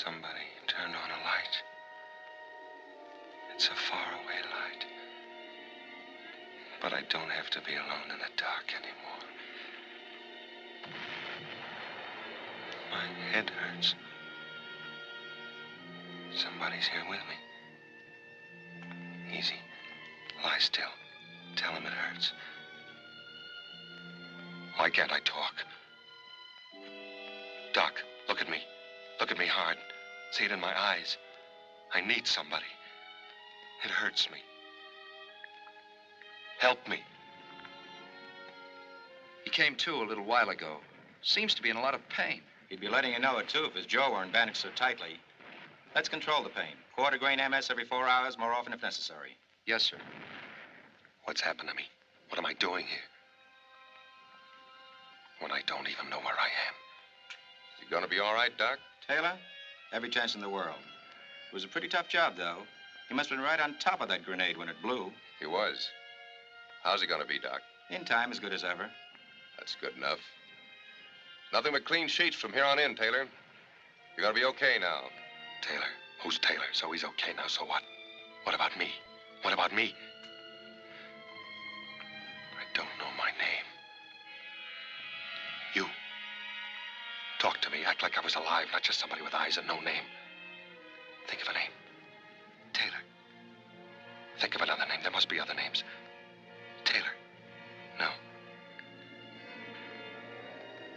Somebody turned on a light. It's a faraway light. But I don't have to be alone in the dark anymore. My head hurts. Somebody's here with me. Easy. Lie still. Tell him it hurts. Why can't I talk? Doc, look at me. Look at me hard. See it in my eyes. I need somebody. It hurts me. Help me. He came to a little while ago. Seems to be in a lot of pain. He'd be letting you know it, too, if his jaw weren't bandaged so tightly. Let's control the pain. Quarter grain MS every 4 hours, more often if necessary. Yes, sir. What's happened to me? What am I doing here? When I don't even know where I am. You gonna be all right, Doc? Taylor? Every chance in the world. It was a pretty tough job, though. He must have been right on top of that grenade when it blew. He was. How's he gonna be, Doc? In time, as good as ever. That's good enough. Nothing but clean sheets from here on in, Taylor. You're gonna be okay now. Taylor? Who's Taylor? So he's okay now, so what? What about me? What about me? I don't know my name. You. Talk to me. Act like I was alive, not just somebody with eyes and no name. Think of a name. Taylor. Think of another name. There must be other names. Taylor. No.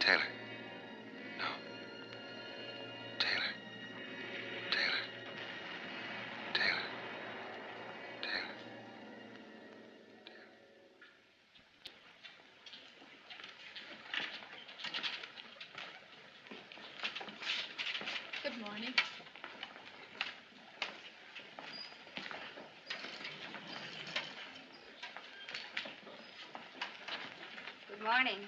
Taylor. No. Taylor. Taylor. Taylor. Taylor. Good morning. Good morning.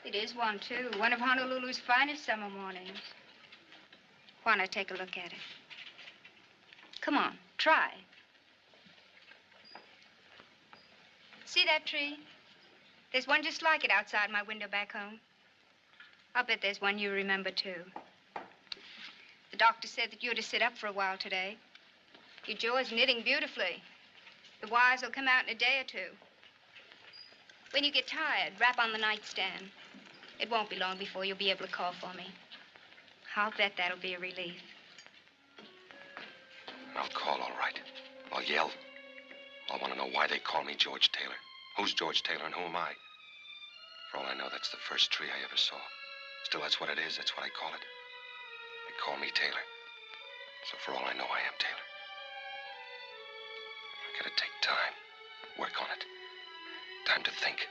It is one, too. One of Honolulu's finest summer mornings. Why not take a look at it? Come on, try. See that tree? There's one just like it outside my window back home. I'll bet there's one you remember, too. The doctor said that you're to sit up for a while today. Your jaw is knitting beautifully. The wires will come out in a day or two. When you get tired, rap on the nightstand. It won't be long before you'll be able to call for me. I'll bet that'll be a relief. I'll call, all right. I'll yell. I want to know why they call me George Taylor. Who's George Taylor and who am I? For all I know, that's the first tree I ever saw. Still, that's what it is. That's what I call it. They call me Taylor. So for all I know, I am Taylor. I gotta take time. Work on it. Time to think.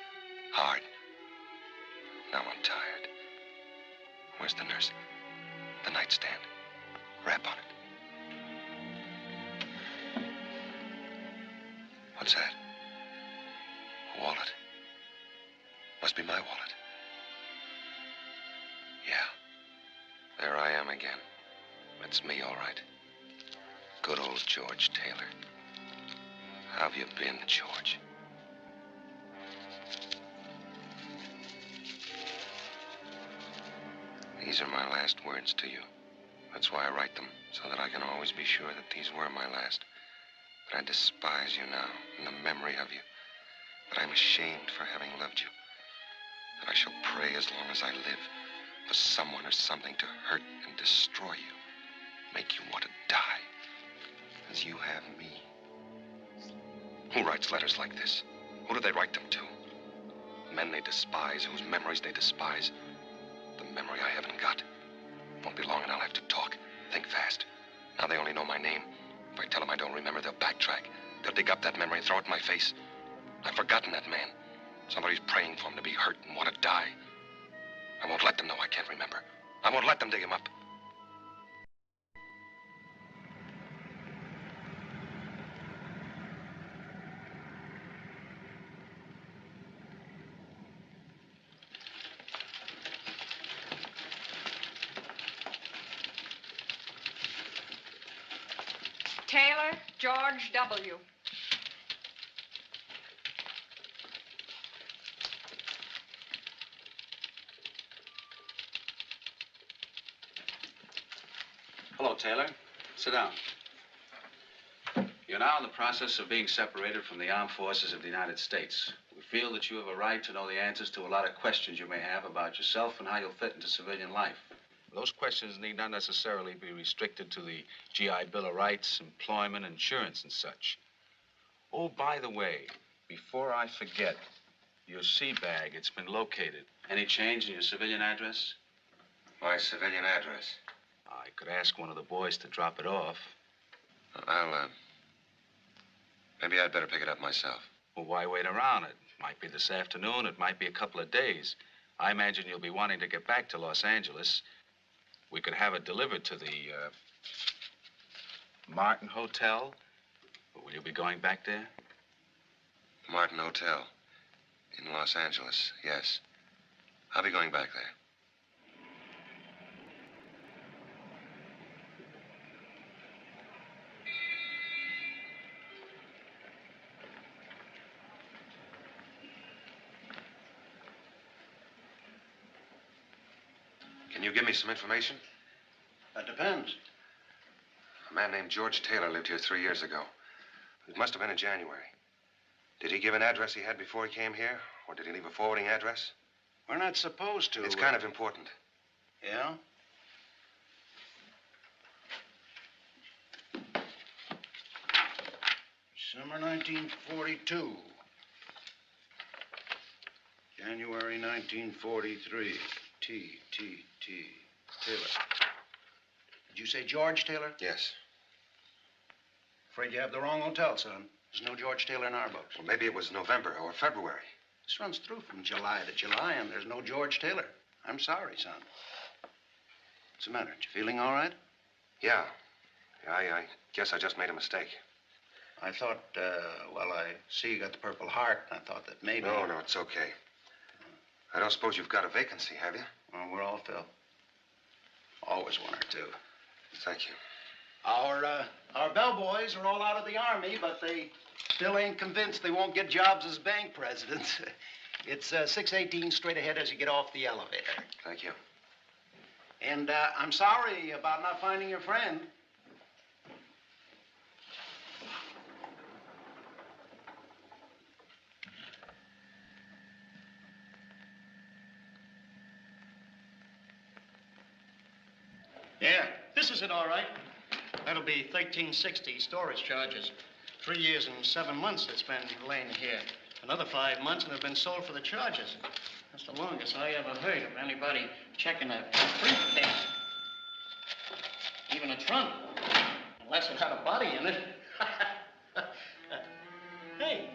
Hard. Now I'm tired. Where's the nurse? The nightstand. Rap on it. What's that? A wallet. Must be my wallet. Yeah. There I am again. That's me, all right. Good old George Taylor. How have you been, George? These are my last words to you. That's why I write them, so that I can always be sure that these were my last. That I despise you now, in the memory of you. That I'm ashamed for having loved you. That I shall pray as long as I live for someone or something to hurt and destroy you. Make you want to die. As you have me. Who writes letters like this? Who do they write them to? Men they despise, whose memories they despise. The memory I haven't got. Won't be long and I'll have to talk. Think fast. Now they only know my name. If I tell them I don't remember, they'll backtrack. They'll dig up that memory and throw it in my face. I've forgotten that man. Somebody's praying for him to be hurt and want to die. I won't let them know I can't remember. I won't let them dig him up. Taylor George W. Hello, Taylor. Sit down. You're now in the process of being separated from the armed forces of the United States. We feel that you have a right to know the answers to a lot of questions you may have about yourself and how you'll fit into civilian life. Those questions need not necessarily be restricted to the GI Bill of Rights, employment, insurance, and such. Oh, by the way, before I forget, your sea bag, it's been located. Any change in your civilian address? My civilian address. I could ask one of the boys to drop it off. Maybe I'd better pick it up myself. Well, why wait around? It might be this afternoon, it might be a couple of days. I imagine you'll be wanting to get back to Los Angeles. We could have it delivered to the, Martin Hotel. Will you be going back there? Martin Hotel. In Los Angeles, yes. I'll be going back there. Can you give me some information? That depends. A man named George Taylor lived here 3 years ago. It must have been in January. Did he give an address he had before he came here? Or did he leave a forwarding address? We're not supposed to. It's kind of important. Yeah? Summer 1942. January 1943. T. Taylor. Did you say George Taylor? Yes. Afraid you have the wrong hotel, son. There's no George Taylor in our books. Well, maybe it was November or February. This runs through from July to July, and there's no George Taylor. I'm sorry, son. What's the matter? You feeling all right? Yeah. I guess I just made a mistake. I thought, well, I see you got the Purple Heart, and I thought that maybe... No, it's okay. I don't suppose you've got a vacancy, have you? Well, we're all filled. Always one or two. Thank you. Our bellboys are all out of the Army, but they still ain't convinced they won't get jobs as bank presidents. It's 618 straight ahead as you get off the elevator. Thank you. And I'm sorry about not finding your friend. Yeah, this is it, all right. That'll be 1360 storage charges. 3 years and 7 months it's been laying here. Another 5 months and it's been sold for the charges. That's the longest I ever heard of anybody checking a briefcase. Even a trunk. Unless it had a body in it. Hey.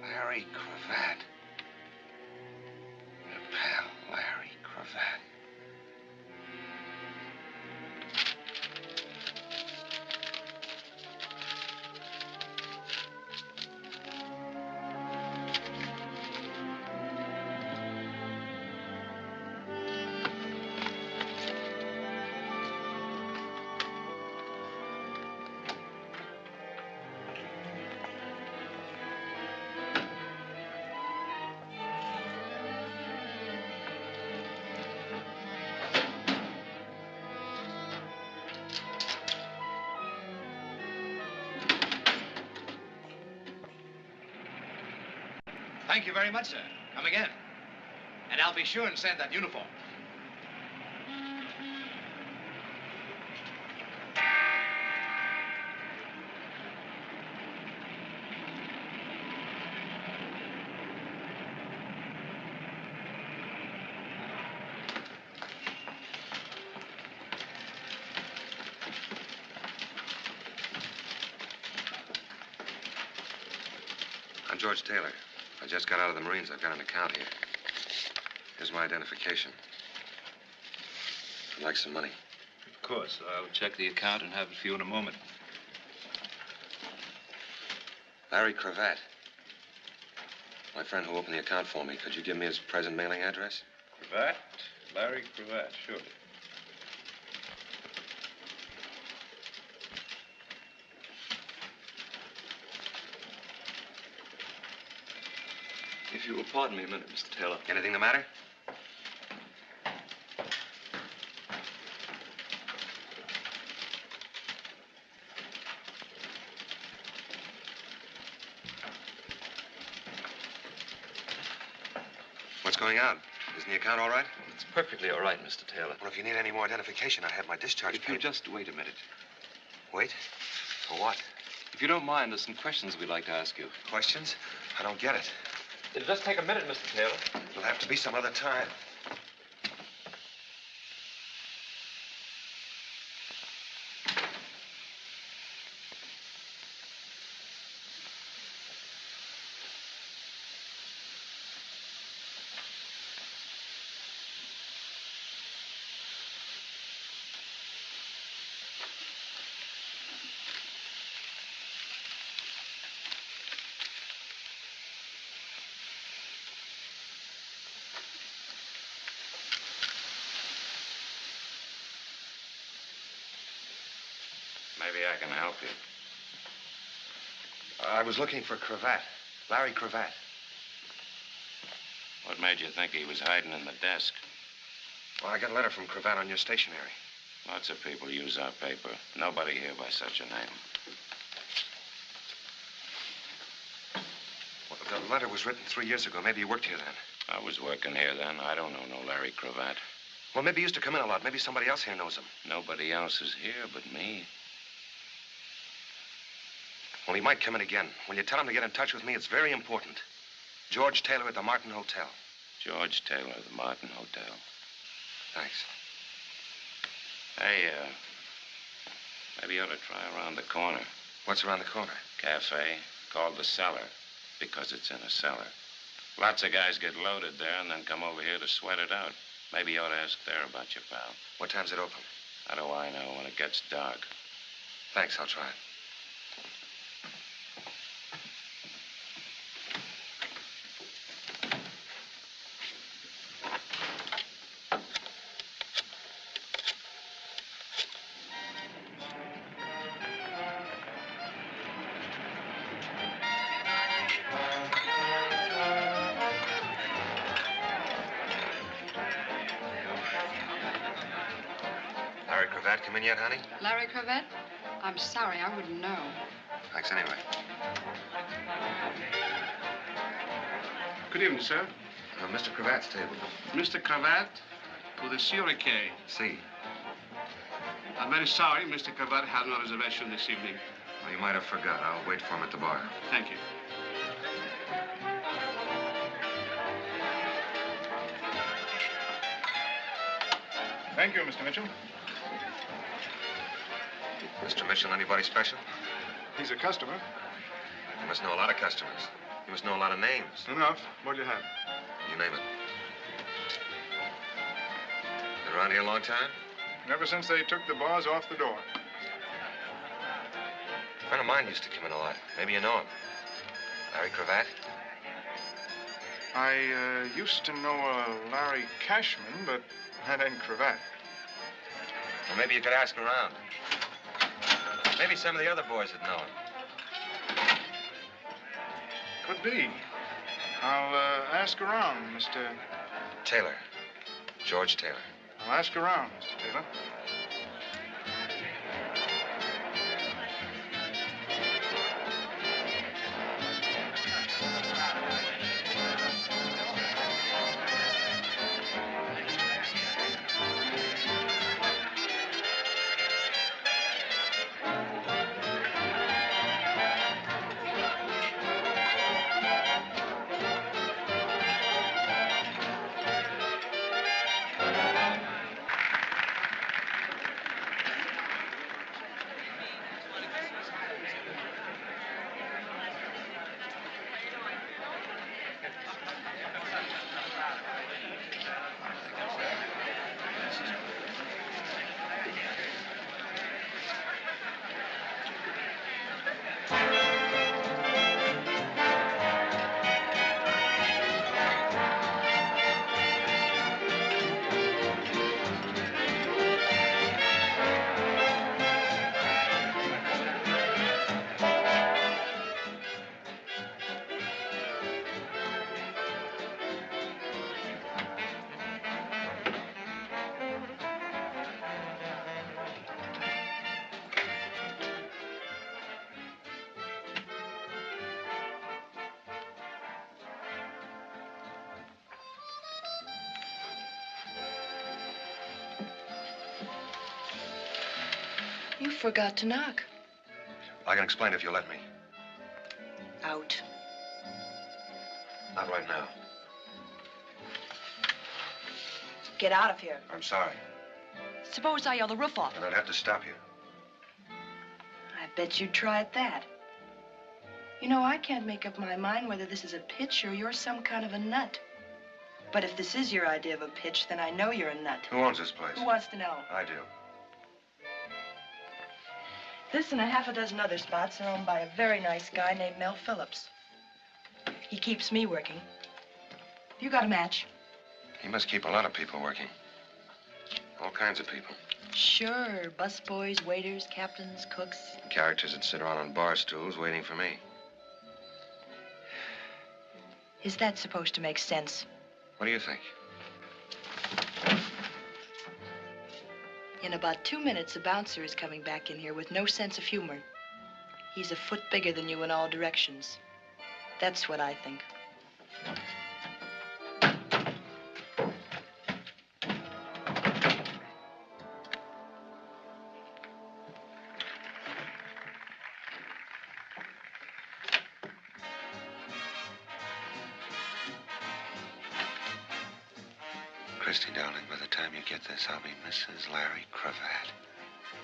Larry Cravat. Your pal, Larry Cravat. Thank you very much, sir. Come again. And I'll be sure and send that uniform. I'm George Taylor. I just got out of the Marines. I've got an account here. Here's my identification. I'd like some money. Of course. I'll check the account and have it for you in a moment. Larry Cravat. My friend who opened the account for me. Could you give me his present mailing address? Cravat? Larry Cravat, sure. If you will pardon me a minute, Mr. Taylor. Anything the matter? What's going on? Isn't the account all right? It's perfectly all right, Mr. Taylor. Well, if you need any more identification, I have my discharge If you paper. just wait a minute. Wait? For what? If you don't mind, there's some questions we'd like to ask you. Questions? I don't get it. It'll just take a minute, Mr. Taylor. It'll have to be some other time. Maybe I can help you. I was looking for Cravat. Larry Cravat. What made you think he was hiding in the desk? Well, I got a letter from Cravat on your stationery. Lots of people use our paper. Nobody here by such a name. Well, the letter was written 3 years ago. Maybe you worked here then. I was working here then. I don't know no Larry Cravat. Well, maybe he used to come in a lot. Maybe somebody else here knows him. Nobody else is here but me. Well, he might come in again. When you tell him to get in touch with me, it's very important. George Taylor at the Martin Hotel. George Taylor, the Martin Hotel. Thanks. Hey, maybe you ought to try around the corner. What's around the corner? Cafe called the Cellar because it's in a cellar. Lots of guys get loaded there and then come over here to sweat it out. Maybe you ought to ask there about your pal. What time's it open? How do I know? When it gets dark. Thanks, I'll try it. Larry Cravat come in yet, honey? Larry Cravat? I'm sorry, I wouldn't know. Thanks anyway. Good evening, sir. Mr. Cravat's table. Mr. Cravat to the Surique. See. I'm very sorry, Mr. Cravat had no reservation this evening. Well, you might have forgot. I'll wait for him at the bar. Thank you. Thank you, Mr. Mitchell. Mr. Mitchell, anybody special? He's a customer. You must know a lot of customers. You must know a lot of names. Enough. What do you have? You name it. Been around here a long time? Ever since they took the bars off the door. A friend of mine used to come in a lot. Maybe you know him. Larry Cravat? I used to know a Larry Cashman, but that ain't Cravat. Well, maybe you could ask around. Maybe some of the other boys would know him. Could be. I'll ask around, Mr. Taylor. George Taylor. I'll ask around, Mr. Taylor. You forgot to knock. I can explain if you'll let me. Out. Not right now. Get out of here. I'm sorry. Suppose I yell the roof off. And I'd have to stop you. I bet you'd try at that. You know, I can't make up my mind whether this is a pitch or you're some kind of a nut. But if this is your idea of a pitch, then I know you're a nut. Who owns this place? Who wants to know? I do. This and a half a dozen other spots are owned by a very nice guy named Mel Phillips. He keeps me working. You got a match? He must keep a lot of people working. All kinds of people. Sure. Busboys, waiters, captains, cooks. Characters that sit around on bar stools waiting for me. Is that supposed to make sense? What do you think? In about 2 minutes, a bouncer is coming back in here with no sense of humor. He's a foot bigger than you in all directions. That's what I think. Christy, darling, by the time you get this, I'll be Mrs. Larry Cravat.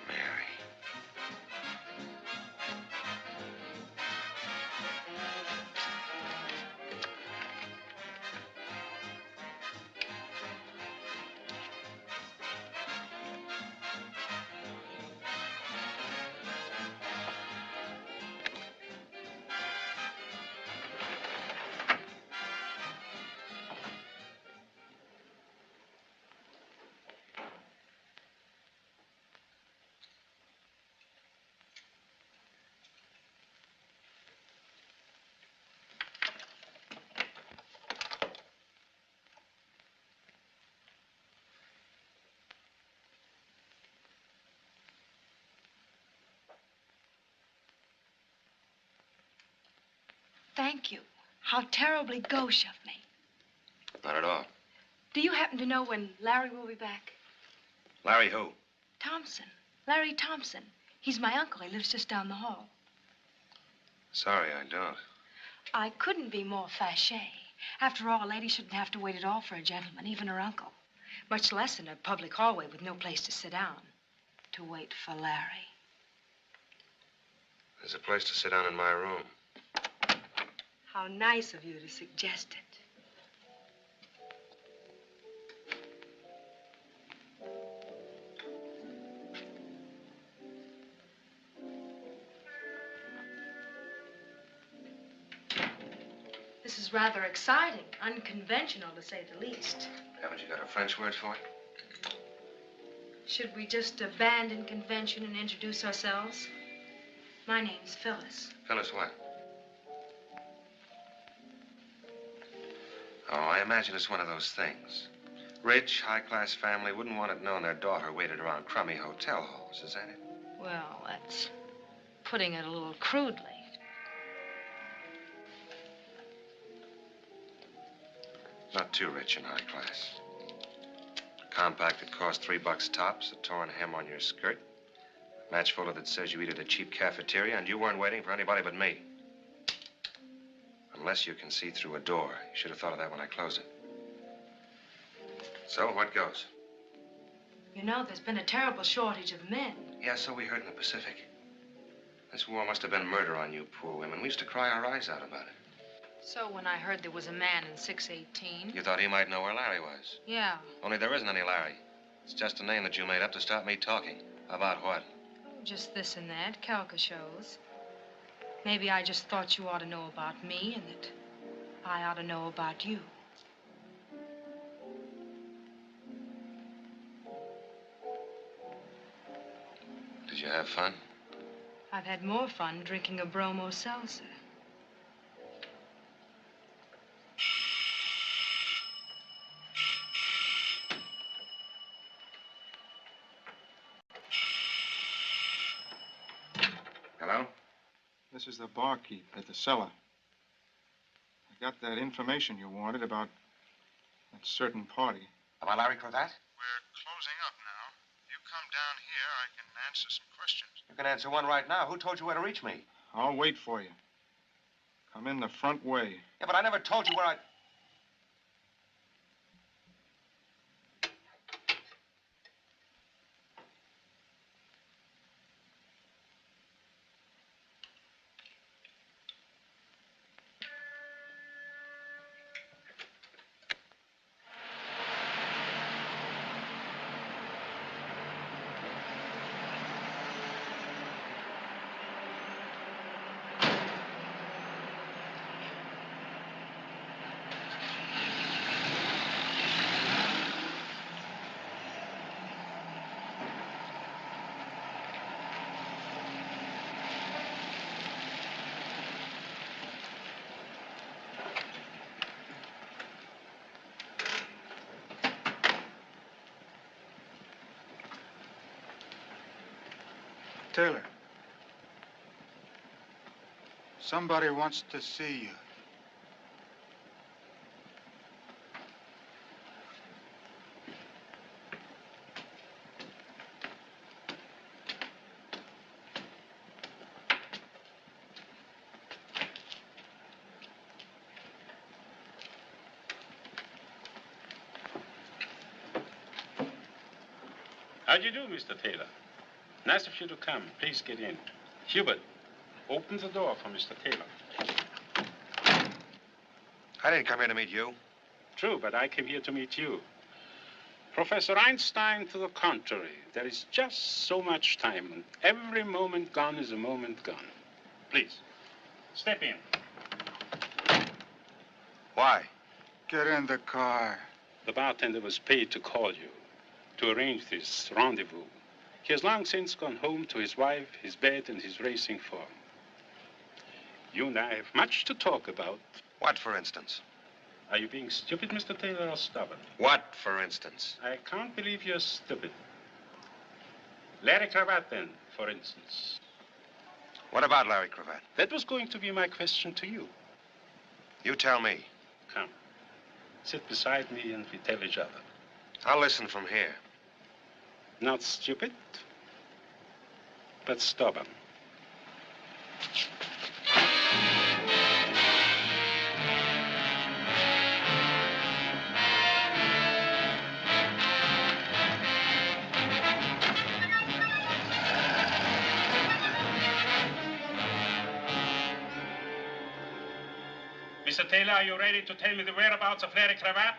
Mary. Thank you. How terribly gauche of me. Not at all. Do you happen to know when Larry will be back? Larry who? Thompson. Larry Thompson. He's my uncle. He lives just down the hall. Sorry, I don't. I couldn't be more fâché. After all, a lady shouldn't have to wait at all for a gentleman, even her uncle. Much less in a public hallway with no place to sit down. To wait for Larry. There's a place to sit down in my room. How nice of you to suggest it. This is rather exciting, unconventional to say the least. Haven't you got a French word for it? Should we just abandon convention and introduce ourselves? My name's Phyllis. Phyllis what? Oh, I imagine it's one of those things. Rich, high-class family wouldn't want it known their daughter waited around crummy hotel halls, is that it? Well, that's putting it a little crudely. Not too rich and high class. A compact that costs $3 tops, a torn hem on your skirt, a match folder that says you eat at a cheap cafeteria, and you weren't waiting for anybody but me. Unless you can see through a door. You should have thought of that when I closed it. So, what goes? You know, there's been a terrible shortage of men. Yeah, so we heard in the Pacific. This war must have been murder on you poor women. We used to cry our eyes out about it. So when I heard there was a man in 618... You thought he might know where Larry was. Yeah. Only there isn't any Larry. It's just a name that you made up to stop me talking. About what? Oh, just this and that, Calca shows. Maybe I just thought you ought to know about me and that I ought to know about you. Did you have fun? I've had more fun drinking a bromo seltzer. Hello? This is the barkeep at the cellar. I got that information you wanted about that certain party. About Larry Cravat? We're closing up now. You come down here, I can answer some questions. You can answer one right now. Who told you where to reach me? I'll wait for you. Come in the front way. Yeah, but I never told you where I... Taylor. Somebody wants to see you. How do you do, Mr. Taylor? Nice of you to come. Please get in. Hubert, open the door for Mr. Taylor. I didn't come here to meet you. True, but I came here to meet you. Professor Einstein, to the contrary. There is just so much time, and every moment gone is a moment gone. Please, step in. Why? Get in the car. The bartender was paid to call you, to arrange this rendezvous. He has long since gone home to his wife, his bed, and his racing form. You and I have much to talk about. What, for instance? Are you being stupid, Mr. Taylor, or stubborn? What, for instance? I can't believe you're stupid. Larry Cravat, then, for instance. What about Larry Cravat? That was going to be my question to you. You tell me. Come. Sit beside me and we tell each other. I'll listen from here. Not stupid, but stubborn. Mr. Taylor, are you ready to tell me the whereabouts of Larry Cravat?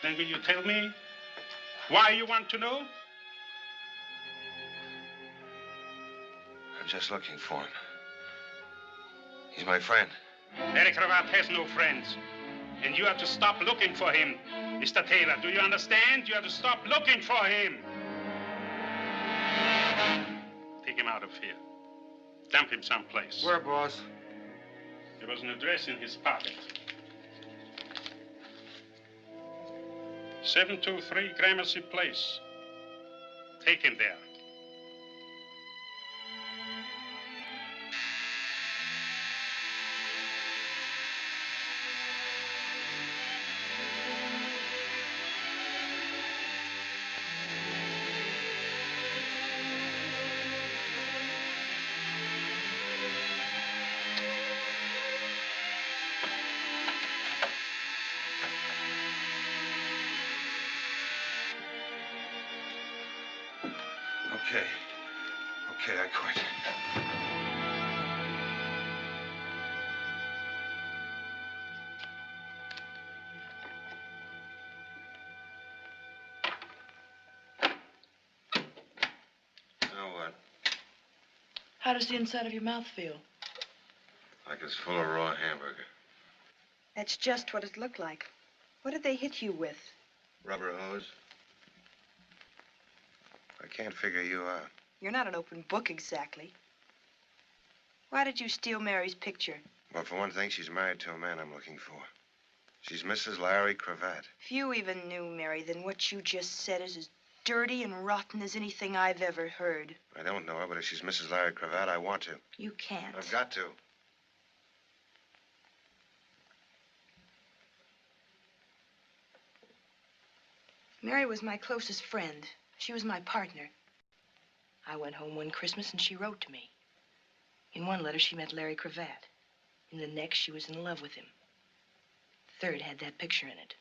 Then will you tell me why you want to know? I'm just looking for him. He's my friend. Larry Cravat has no friends. And you have to stop looking for him. Mr. Taylor, do you understand? You have to stop looking for him. Take him out of here. Dump him someplace. Where, boss? There was an address in his pocket. 723 Gramercy Place. Take him there. Okay, I quit. Now what? How does the inside of your mouth feel? Like it's full of raw hamburger. That's just what it looked like. What did they hit you with? Rubber hose. I can't figure you out. You're not an open book exactly. Why did you steal Mary's picture? Well, for one thing, she's married to a man I'm looking for. She's Mrs. Larry Cravat. If you even knew Mary, then what you just said is as dirty and rotten as anything I've ever heard. I don't know her, but if she's Mrs. Larry Cravat, I want to. You can't. I've got to. Mary was my closest friend. She was my partner. I went home one Christmas and she wrote to me. In one letter, she met Larry Cravat. In the next, she was in love with him. The third had that picture in it.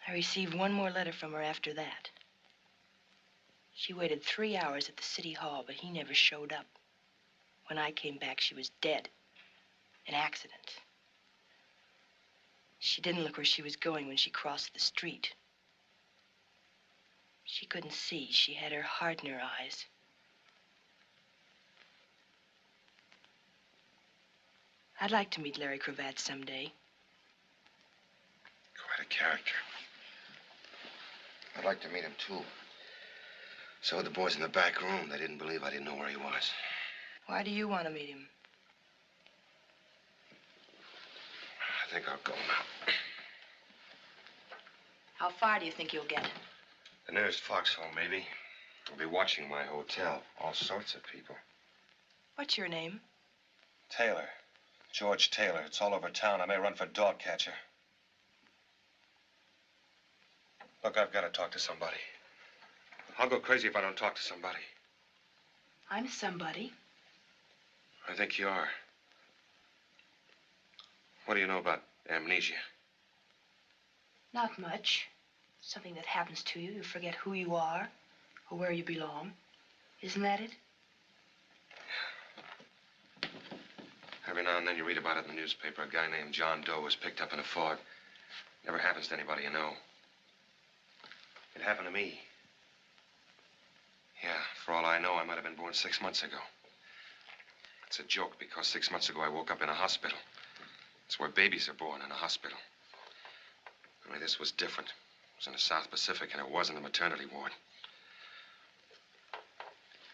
I received one more letter from her after that. She waited 3 hours at the city hall, but he never showed up. When I came back, she was dead. An accident. She didn't look where she was going when she crossed the street. She couldn't see. She had her heart in her eyes. I'd like to meet Larry Cravat someday. Quite a character. I'd like to meet him, too. So the boys in the back room, they didn't believe I didn't know where he was. Why do you want to meet him? I think I'll go now. How far do you think you'll get? The nearest foxhole, maybe. I'll be watching my hotel. All sorts of people. What's your name? Taylor. George Taylor. It's all over town. I may run for dog catcher. Look, I've got to talk to somebody. I'll go crazy if I don't talk to somebody. I'm somebody. I think you are. What do you know about amnesia? Not much. Something that happens to you. You forget who you are or where you belong. Isn't that it? Every now and then you read about it in the newspaper. A guy named John Doe was picked up in a fog. Never happens to anybody you know. It happened to me. Yeah, for all I know, I might have been born 6 months ago. It's a joke because 6 months ago I woke up in a hospital. It's where babies are born, in a hospital. Only this was different. It was in the South Pacific and it wasn't a maternity ward.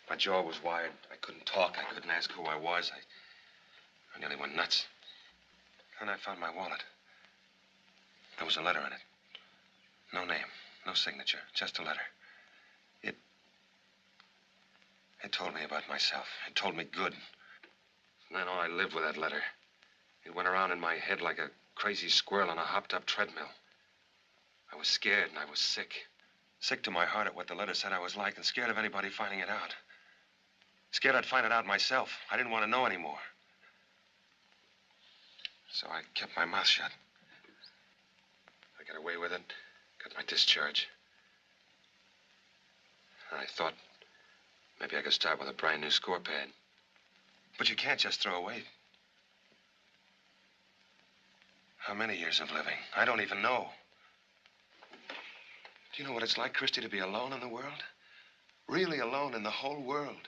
My jaw was wired. I couldn't talk. I couldn't ask who I was. I nearly went nuts. Then I found my wallet. There was a letter in it. No name, no signature, just a letter. It told me about myself. It told me good. And then I lived with that letter. It went around in my head like a crazy squirrel on a hopped-up treadmill. I was scared and I was sick. Sick to my heart at what the letter said I was like and scared of anybody finding it out. Scared I'd find it out myself. I didn't want to know anymore. So I kept my mouth shut. I got away with it, got my discharge. And I thought maybe I could start with a brand new score pad. But you can't just throw away. How many years of living? I don't even know. Do you know what it's like, Christy, to be alone in the world? Really alone in the whole world.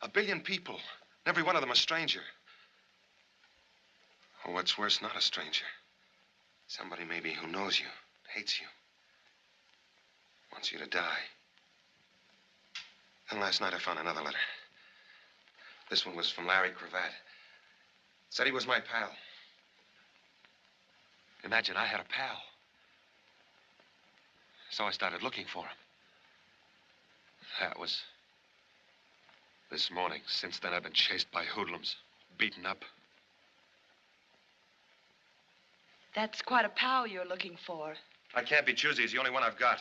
1 billion people, and every one of them a stranger. Or what's worse, not a stranger. Somebody maybe who knows you, hates you, wants you to die. Then last night I found another letter. This one was from Larry Cravat. Said he was my pal. Imagine I had a pal. So I started looking for him. That was this morning. Since then, I've been chased by hoodlums, beaten up. That's quite a pal you're looking for. I can't be choosy. He's the only one I've got.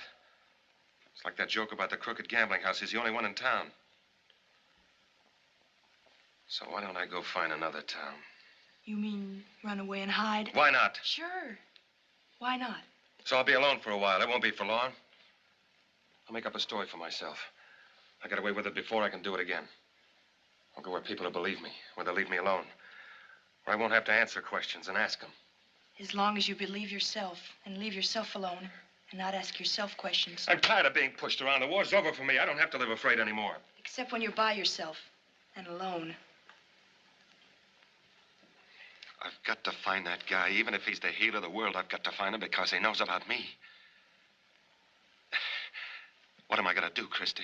It's like that joke about the crooked gambling house. He's the only one in town. So why don't I go find another town? You mean run away and hide? Why not? Sure. Why not? So I'll be alone for a while. It won't be for long. I'll make up a story for myself. I got away with it before. I can do it again. I'll go where people will believe me, where they'll leave me alone, where I won't have to answer questions and ask them. As long as you believe yourself and leave yourself alone and not ask yourself questions. I'm tired of being pushed around. The war's over for me. I don't have to live afraid anymore. Except when you're by yourself and alone. I've got to find that guy. Even if he's the healer of the world, I've got to find him because he knows about me. What am I going to do, Christy?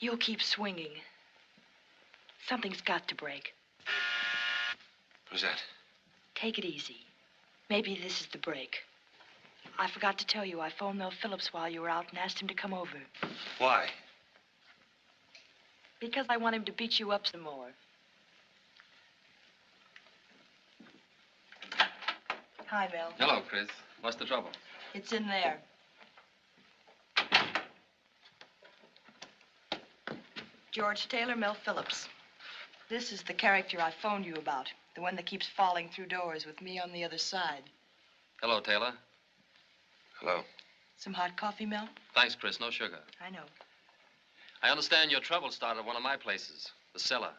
You'll keep swinging. Something's got to break. Who's that? Take it easy. Maybe this is the break. I forgot to tell you, I phoned Mel Phillips while you were out and asked him to come over. Why? Because I want him to beat you up some more. Hi, Mel. Hello, Chris. What's the trouble? It's in there. George Taylor, Mel Phillips. This is the character I phoned you about. The one that keeps falling through doors with me on the other side. Hello, Taylor. Hello. Some hot coffee, Mel? Thanks, Chris. No sugar. I know. I understand your trouble started at one of my places, the cellar.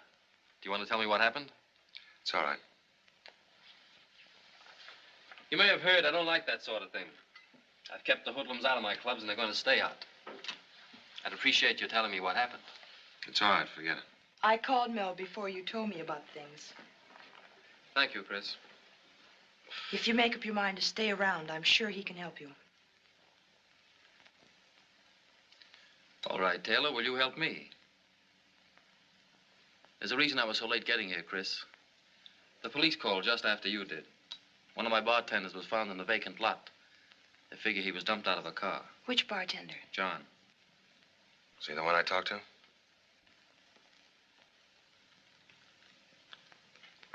Do you want to tell me what happened? It's all right. You may have heard I don't like that sort of thing. I've kept the hoodlums out of my clubs, and they're going to stay out. I'd appreciate you telling me what happened. It's all right. Forget it. I called Mel before you told me about things. Thank you, Chris. If you make up your mind to stay around, I'm sure he can help you. All right, Taylor, will you help me? There's a reason I was so late getting here, Chris. The police called just after you did. One of my bartenders was found in a vacant lot. They figure he was dumped out of a car. Which bartender? John. Is he the one I talked to?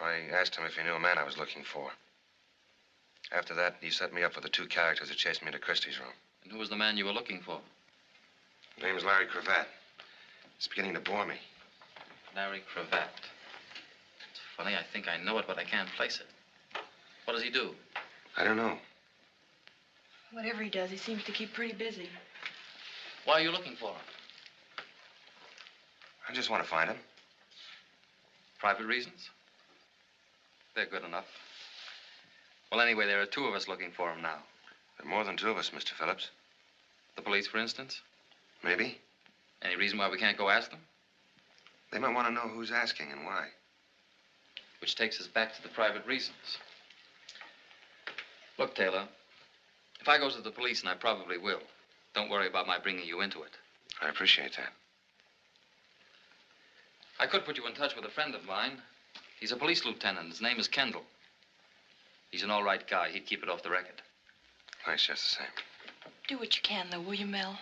I asked him if he knew a man I was looking for. After that, he set me up with the two characters that chased me into Christie's room. And who was the man you were looking for? His name is Larry Cravat. It's beginning to bore me. Larry Cravat. It's funny, I think I know it, but I can't place it. What does he do? I don't know. Whatever he does, he seems to keep pretty busy. Why are you looking for him? I just want to find him. Private reasons? They're good enough. Well, anyway, there are two of us looking for him now. There are more than two of us, Mr. Phillips. The police, for instance? Maybe. Any reason why we can't go ask them? They might want to know who's asking and why. Which takes us back to the private reasons. Look, Taylor, if I go to the police, and I probably will, don't worry about my bringing you into it. I appreciate that. I could put you in touch with a friend of mine. He's a police lieutenant. His name is Kendall. He's an all right guy. He'd keep it off the record. Thanks, just the same. Do what you can, though, will you, Mel?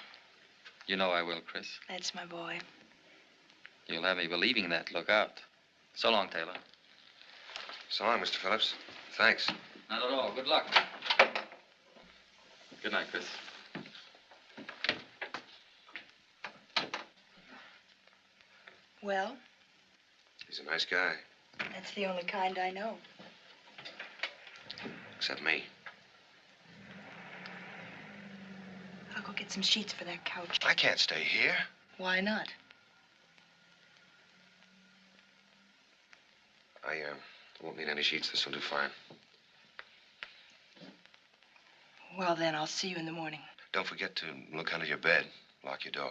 You know I will, Chris. That's my boy. You'll have me believing that. Look out. So long, Taylor. So long, Mr. Phillips. Thanks. Not at all. Good luck. Good night, Chris. Well? He's a nice guy. That's the only kind I know. Except me. I'll go get some sheets for that couch. I can't stay here. Why not? I won't need any sheets. This will do fine. Well, then, I'll see you in the morning. Don't forget to look under your bed. Lock your door.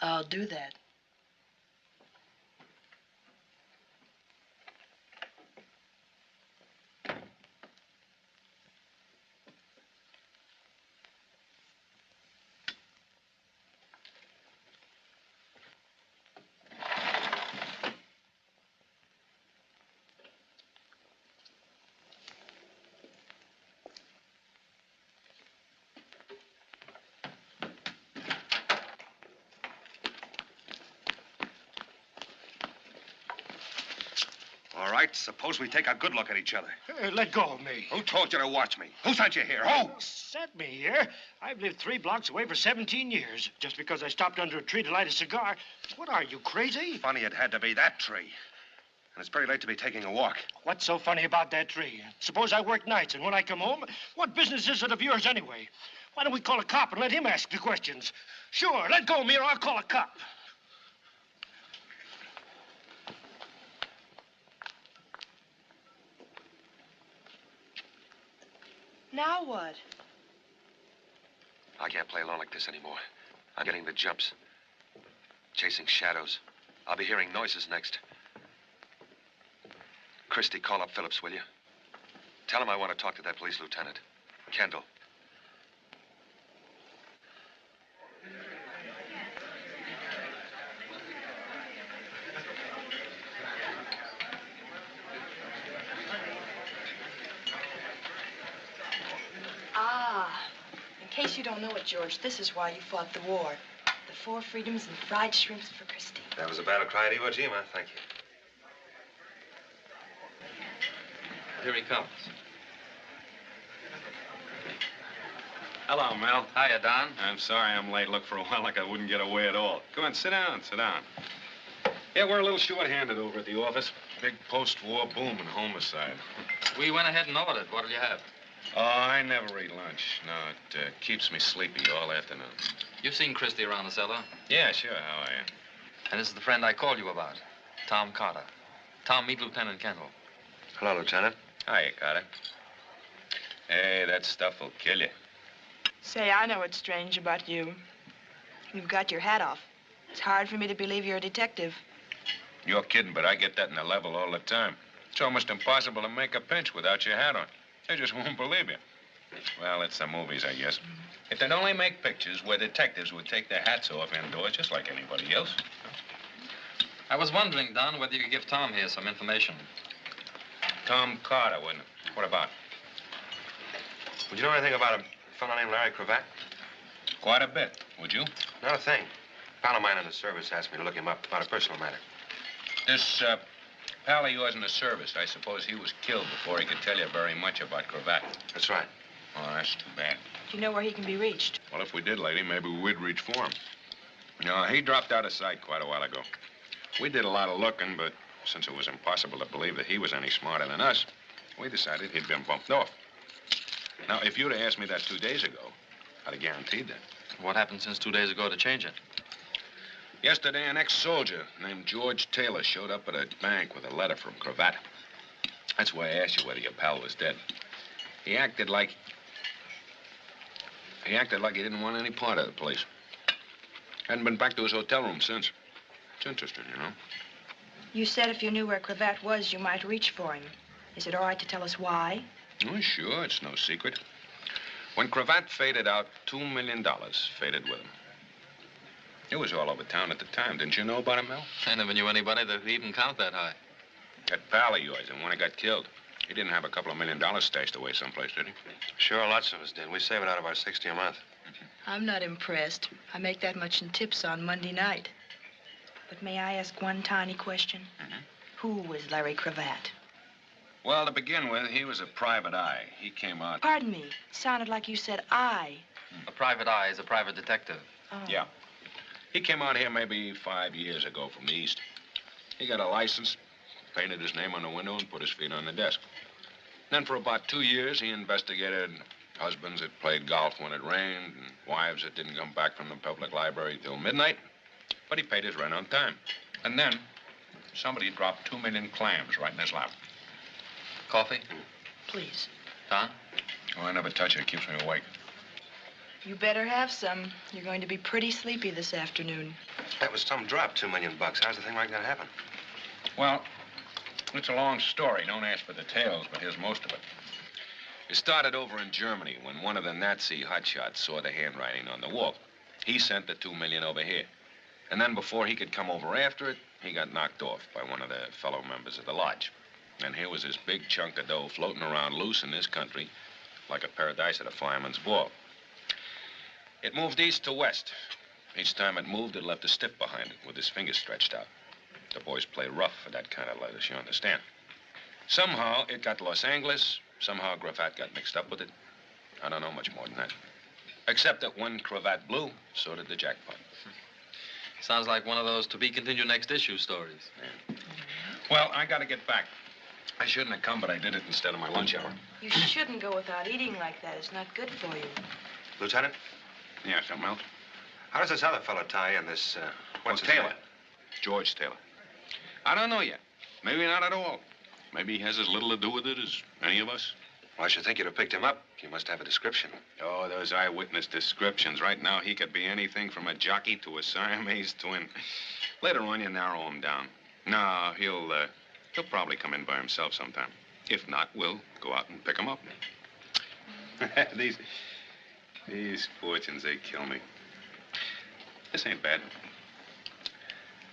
I'll do that. All right, suppose we take a good look at each other. Let go of me. Who told you to watch me? Who sent you here? Who? Sent me here? I've lived 3 blocks away for 17 years. Just because I stopped under a tree to light a cigar. What are you, crazy? Funny it had to be that tree. And it's pretty late to be taking a walk. What's so funny about that tree? Suppose I work nights, and when I come home, what business is it of yours anyway? Why don't we call a cop and let him ask the questions? Sure, let go of me or I'll call a cop. Now what? I can't play along like this anymore. I'm getting the jumps. Chasing shadows. I'll be hearing noises next. Christie, call up Phillips, will you? Tell him I want to talk to that police lieutenant. Kendall. In case you don't know it, George, this is why you fought the war. The 4 freedoms and fried shrimps for Christie. That was a battle cry at Iwo Jima. Thank you. Here he comes. Hello, Mel. Hiya, Don. I'm sorry I'm late. Looked for a while like I wouldn't get away at all. Come on, sit down, sit down. Yeah, we're a little short-handed over at the office. Big post-war boom in homicide. We went ahead and ordered. What did you have? Oh, I never eat lunch. No, it keeps me sleepy all afternoon. You've seen Christie around the cellar? Yeah, sure. How are you? And this is the friend I called you about, Tom Carter. Tom, meet Lieutenant Kendall. Hello, Lieutenant. Hiya, Carter. Hey, that stuff will kill you. Say, I know what's strange about you. You've got your hat off. It's hard for me to believe you're a detective. You're kidding, but I get that in the level all the time. It's almost impossible to make a pinch without your hat on. They just won't believe you. Well, it's the movies, I guess. If they'd only make pictures where detectives would take their hats off indoors just like anybody else. I was wondering, Don, whether you could give Tom here some information. Tom Carter, wouldn't it? What about? Would you know anything about a fellow named Larry Cravat? Quite a bit. Would you? Not a thing. A pal of mine in the service asked me to look him up about a personal matter. This pal of yours in the service, I suppose he was killed before he could tell you very much about Cravat. That's right. Oh, that's too bad. Do you know where he can be reached? Well, if we did, lady, maybe we'd reach for him. No, he dropped out of sight quite a while ago. We did a lot of looking, but since it was impossible to believe that he was any smarter than us, we decided he'd been bumped off. Now, if you'd have asked me that 2 days ago, I'd have guaranteed that. What happened since 2 days ago to change it? Yesterday, an ex-soldier named George Taylor showed up at a bank with a letter from Cravat. That's why I asked you whether your pal was dead. He acted like he didn't want any part of the place. Hadn't been back to his hotel room since. It's interesting, you know. You said if you knew where Cravat was, you might reach for him. Is it all right to tell us why? Oh, sure, it's no secret. When Cravat faded out, $2 million faded with him. It was all over town at the time. Didn't you know about him, Mel? I never knew anybody that could even count that high. That pal of yours, the one who got killed, he didn't have a couple of $1 million stashed away someplace, did he? Sure, lots of us did. We save it out of our 60 a month. I'm not impressed. I make that much in tips on Monday night. But may I ask one tiny question? Who was Larry Cravat? Well, to begin with, he was a private eye. He came out... Pardon me. It sounded like you said I. A private eye is a private detective. Oh. Yeah. He came out here maybe 5 years ago from the East. He got a license, painted his name on the window, and put his feet on the desk. Then for about 2 years, he investigated husbands that played golf when it rained and wives that didn't come back from the public library till midnight. But he paid his rent on time. And then somebody dropped 2 million clams right in his lap. Coffee? Please. Don? Oh, I never touch it. It keeps me awake. You better have some. You're going to be pretty sleepy this afternoon. That was some drop, $2 million. How's a thing like that happen? Well, it's a long story. Don't ask for details, but here's most of it. It started over in Germany when one of the Nazi hotshots saw the handwriting on the wall. He sent the $2 million over here. And then before he could come over after it, he got knocked off by one of the fellow members of the lodge. And here was this big chunk of dough floating around loose in this country like a paradise at a fireman's ball. It moved east to west. Each time it moved, it left a stiff behind it with his fingers stretched out. The boys play rough for that kind of lettuce, you understand. Somehow, it got to Los Angeles. Somehow, Cravat got mixed up with it. I don't know much more than that. Except that when Cravat blew, so did the jackpot. Sounds like one of those to-be-continued next issue stories. Yeah. Well, I got to get back. I shouldn't have come, but I did it instead of my lunch hour. You shouldn't go without eating like that. It's not good for you. Lieutenant? Yeah, something else? How does this other fellow tie in this, what's his Taylor. name? George Taylor. I don't know yet. Maybe not at all. Maybe he has as little to do with it as any of us. Well, I should think you'd have picked him up. You must have a description. Oh, those eyewitness descriptions. Right now, he could be anything from a jockey to a Siamese twin. Later on, you narrow him down. No, he'll probably come in by himself sometime. If not, we'll go out and pick him up. These fortunes, they kill me. This ain't bad.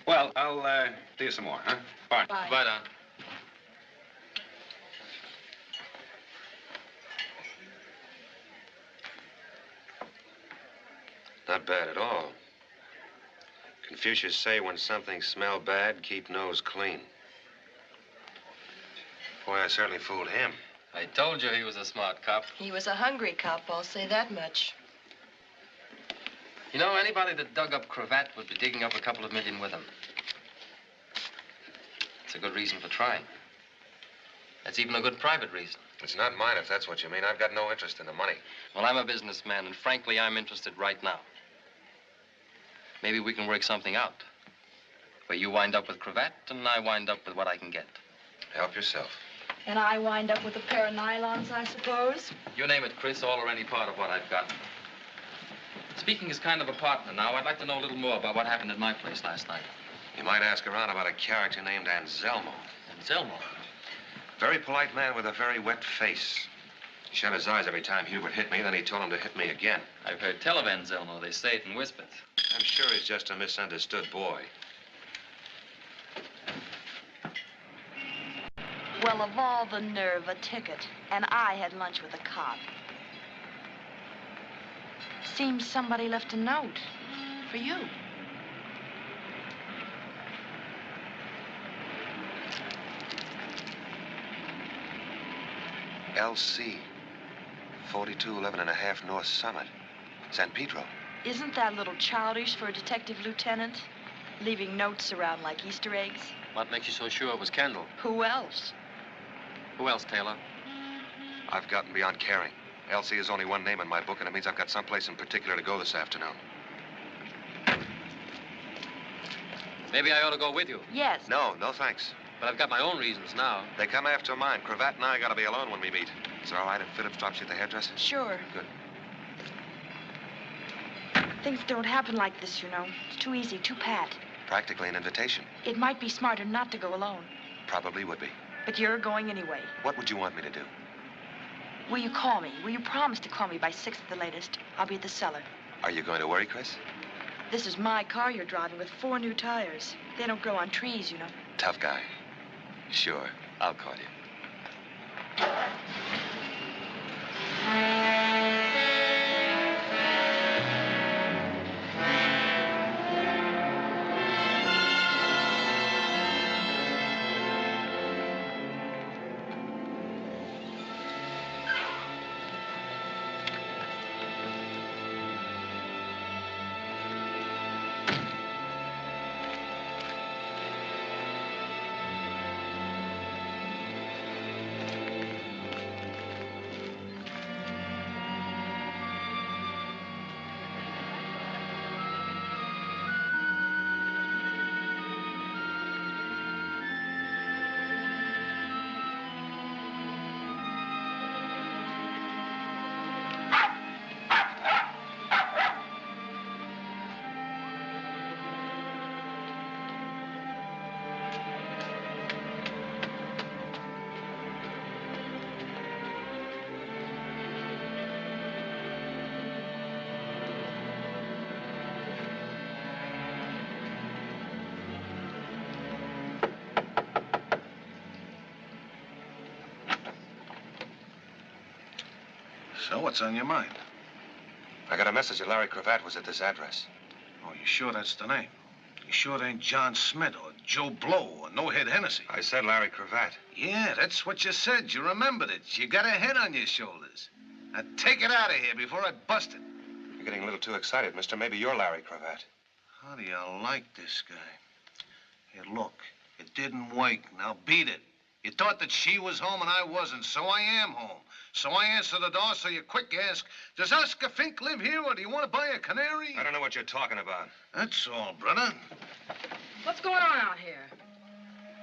Well, I'll see you some more, huh? Bye. Bye. Bye, Don. Not bad at all. Confucius say when something smell bad, keep nose clean. Boy, I certainly fooled him. I told you he was a smart cop. He was a hungry cop, I'll say that much. You know, anybody that dug up Cravat would be digging up a couple of million with him. It's a good reason for trying. That's even a good private reason. It's not mine, if that's what you mean. I've got no interest in the money. Well, I'm a businessman, and frankly, I'm interested right now. Maybe we can work something out. Where you wind up with Cravat, and I wind up with what I can get. Help yourself. And I wind up with a pair of nylons, I suppose. You name it, Chris, all or any part of what I've got. Speaking as kind of a partner now, I'd like to know a little more about what happened at my place last night. You might ask around about a character named Anselmo. Anselmo? Very polite man with a very wet face. He shut his eyes every time Hubert hit me, then he told him to hit me again. I've heard tell of Anselmo. They say it in whispers. I'm sure he's just a misunderstood boy. Well, of all the nerve, a ticket. And I had lunch with a cop. Seems somebody left a note for you. LC, 4211.5 North Summit, San Pedro. Isn't that a little childish for a detective lieutenant? Leaving notes around like Easter eggs? What makes you so sure it was Kendall? Who else? Who else, Taylor? I've gotten beyond caring. LC is only one name in my book, and it means I've got someplace in particular to go this afternoon. Maybe I ought to go with you. Yes. No, no thanks. But I've got my own reasons now. They come after mine. Cravat and I gotta be alone when we meet. Is it all right if Phillips drops you at the hairdresser? Sure. Good. Things don't happen like this, you know. It's too easy, too pat. Practically an invitation. It might be smarter not to go alone. Probably would be. But you're going anyway. What would you want me to do? Will you call me? Will you promise to call me by 6 at the latest? I'll be at the cellar. Are you going to worry, Chris? This is my car you're driving with 4 new tires. They don't grow on trees, you know. Tough guy. Sure, I'll call you. So, what's on your mind? I got a message that Larry Cravat was at this address. Oh, you sure that's the name? You sure it ain't John Smith or Joe Blow or No Head Hennessy? I said Larry Cravat. Yeah, that's what you said. You remembered it. You got a head on your shoulders. Now, take it out of here before I bust it. You're getting a little too excited, mister. Maybe you're Larry Cravat. How do you like this guy? Here, look, it didn't work. Now beat it. You thought that she was home and I wasn't, so I am home. So I answer the door, so you quick ask, does Oscar Fink live here, or do you want to buy a canary? I don't know what you're talking about. That's all, brother. What's going on out here?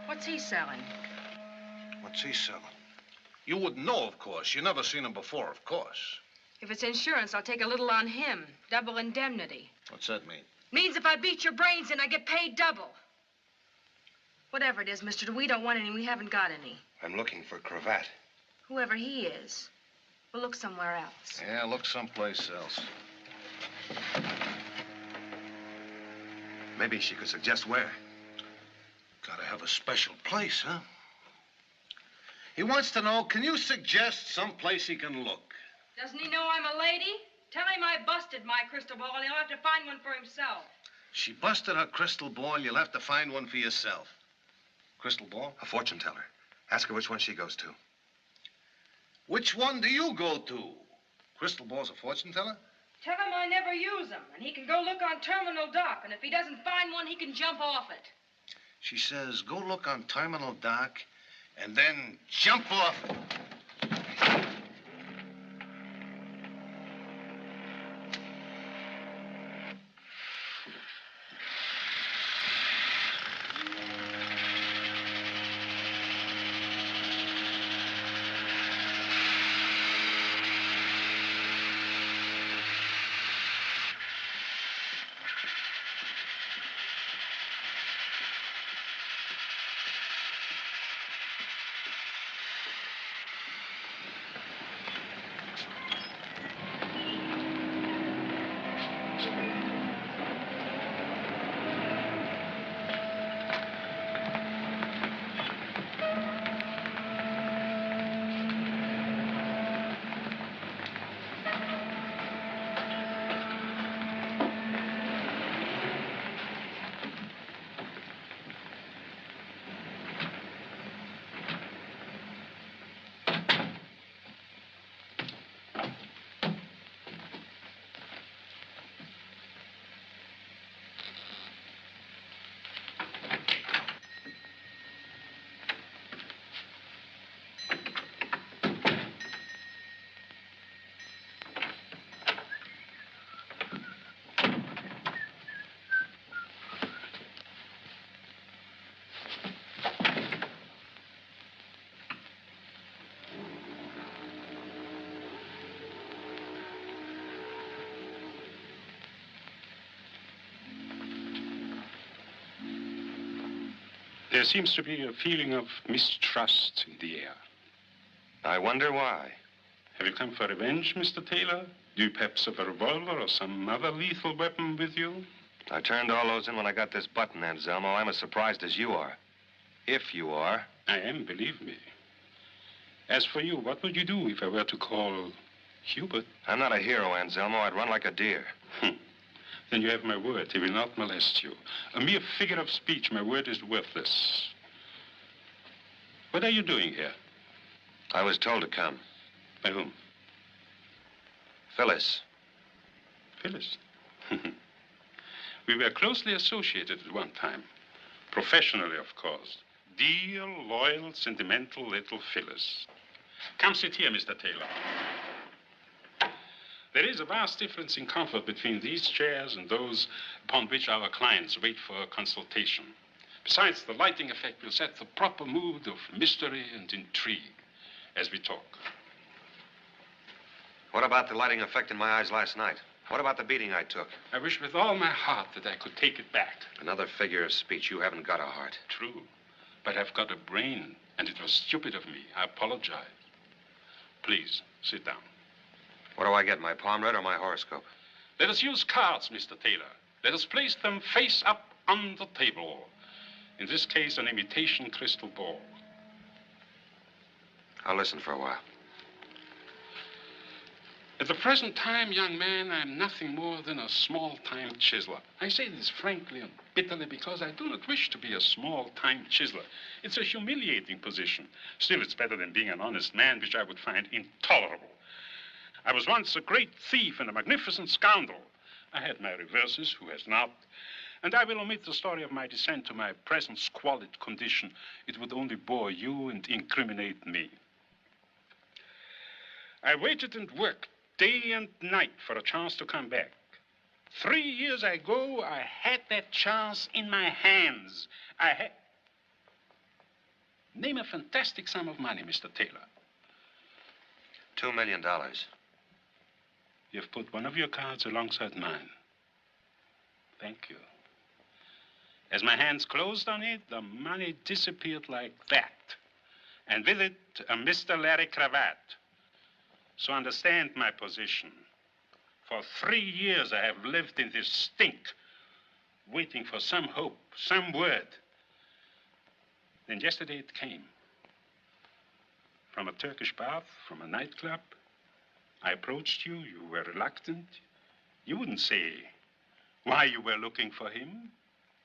What's he selling? What's he selling? You wouldn't know, of course. You never seen him before, of course. If it's insurance, I'll take a little on him. Double indemnity. What's that mean? Means if I beat your brains in, I get paid double. Whatever it is, mister, we don't want any. We haven't got any. I'm looking for Cravat. Whoever he is, we'll look somewhere else. Yeah, look someplace else. Maybe she could suggest where. Gotta have a special place, huh? He wants to know, can you suggest someplace he can look? Doesn't he know I'm a lady? Tell him I busted my crystal ball and he'll have to find one for himself. She busted her crystal ball, you'll have to find one for yourself. Crystal ball? A fortune teller. Ask her which one she goes to. Which one do you go to? Crystal Ball's a fortune teller? Tell him I never use them, and he can go look on Terminal Dock, and if he doesn't find one, he can jump off it. She says, go look on Terminal Dock and then jump off it. There seems to be a feeling of mistrust in the air. I wonder why. Have you come for revenge, Mr. Taylor? Do you perhaps have a revolver or some other lethal weapon with you? I turned all those in when I got this button, Anselmo. I'm as surprised as you are. If you are. I am, believe me. As for you, what would you do if I were to call Hubert? I'm not a hero, Anselmo. I'd run like a deer. Then you have my word. He will not molest you. A mere figure of speech, my word is worthless. What are you doing here? I was told to come. By whom? Phyllis. Phyllis? We were closely associated at one time. Professionally, of course. Dear, loyal, sentimental little Phyllis. Come sit here, Mr. Taylor. There is a vast difference in comfort between these chairs and those upon which our clients wait for a consultation. Besides, the lighting effect will set the proper mood of mystery and intrigue as we talk. What about the lighting effect in my eyes last night? What about the beating I took? I wish with all my heart that I could take it back. Another figure of speech. You haven't got a heart. True, but I've got a brain, and it was stupid of me. I apologize. Please, sit down. What do I get, my palm read or my horoscope? Let us use cards, Mr. Taylor. Let us place them face up on the table. In this case, an imitation crystal ball. I'll listen for a while. At the present time, young man, I'm nothing more than a small-time chiseler. I say this frankly and bitterly because I do not wish to be a small-time chiseler. It's a humiliating position. Still, it's better than being an honest man, which I would find intolerable. I was once a great thief and a magnificent scoundrel. I had my reverses, who has not? And I will omit the story of my descent to my present squalid condition. It would only bore you and incriminate me. I waited and worked day and night for a chance to come back. 3 years ago, I had that chance in my hands. Name a fantastic sum of money, Mr. Taylor. $2 million. You've put one of your cards alongside mine. Thank you. As my hands closed on it, the money disappeared like that. And with it, a Mr. Larry cravat. So understand my position. For 3 years, I have lived in this stink, waiting for some hope, some word. Then yesterday it came. From a Turkish bath, from a nightclub. I approached you. You were reluctant. You wouldn't say why you were looking for him.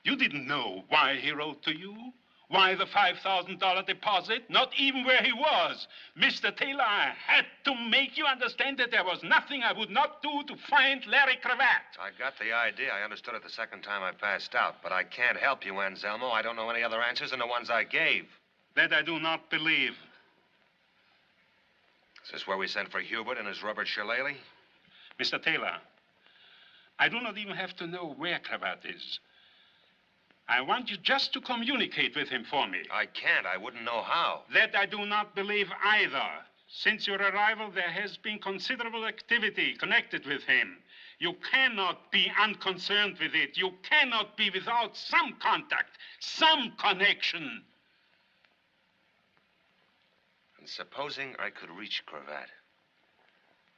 You didn't know why he wrote to you, Why the $5,000 deposit? Not even where he was. Mr. Taylor, I had to make you understand that there was nothing I would not do to find Larry Cravat. I got the idea. I understood it the second time I passed out. But I can't help you, Anselmo. I don't know any other answers than the ones I gave. That I do not believe. Is this where we sent for Hubert and his rubber shillelagh? Mr. Taylor, I do not even have to know where Cravat is. I want you just to communicate with him for me. I can't. I wouldn't know how. That I do not believe either. Since your arrival, there has been considerable activity connected with him. You cannot be unconcerned with it. You cannot be without some contact, some connection. And supposing I could reach Cravat,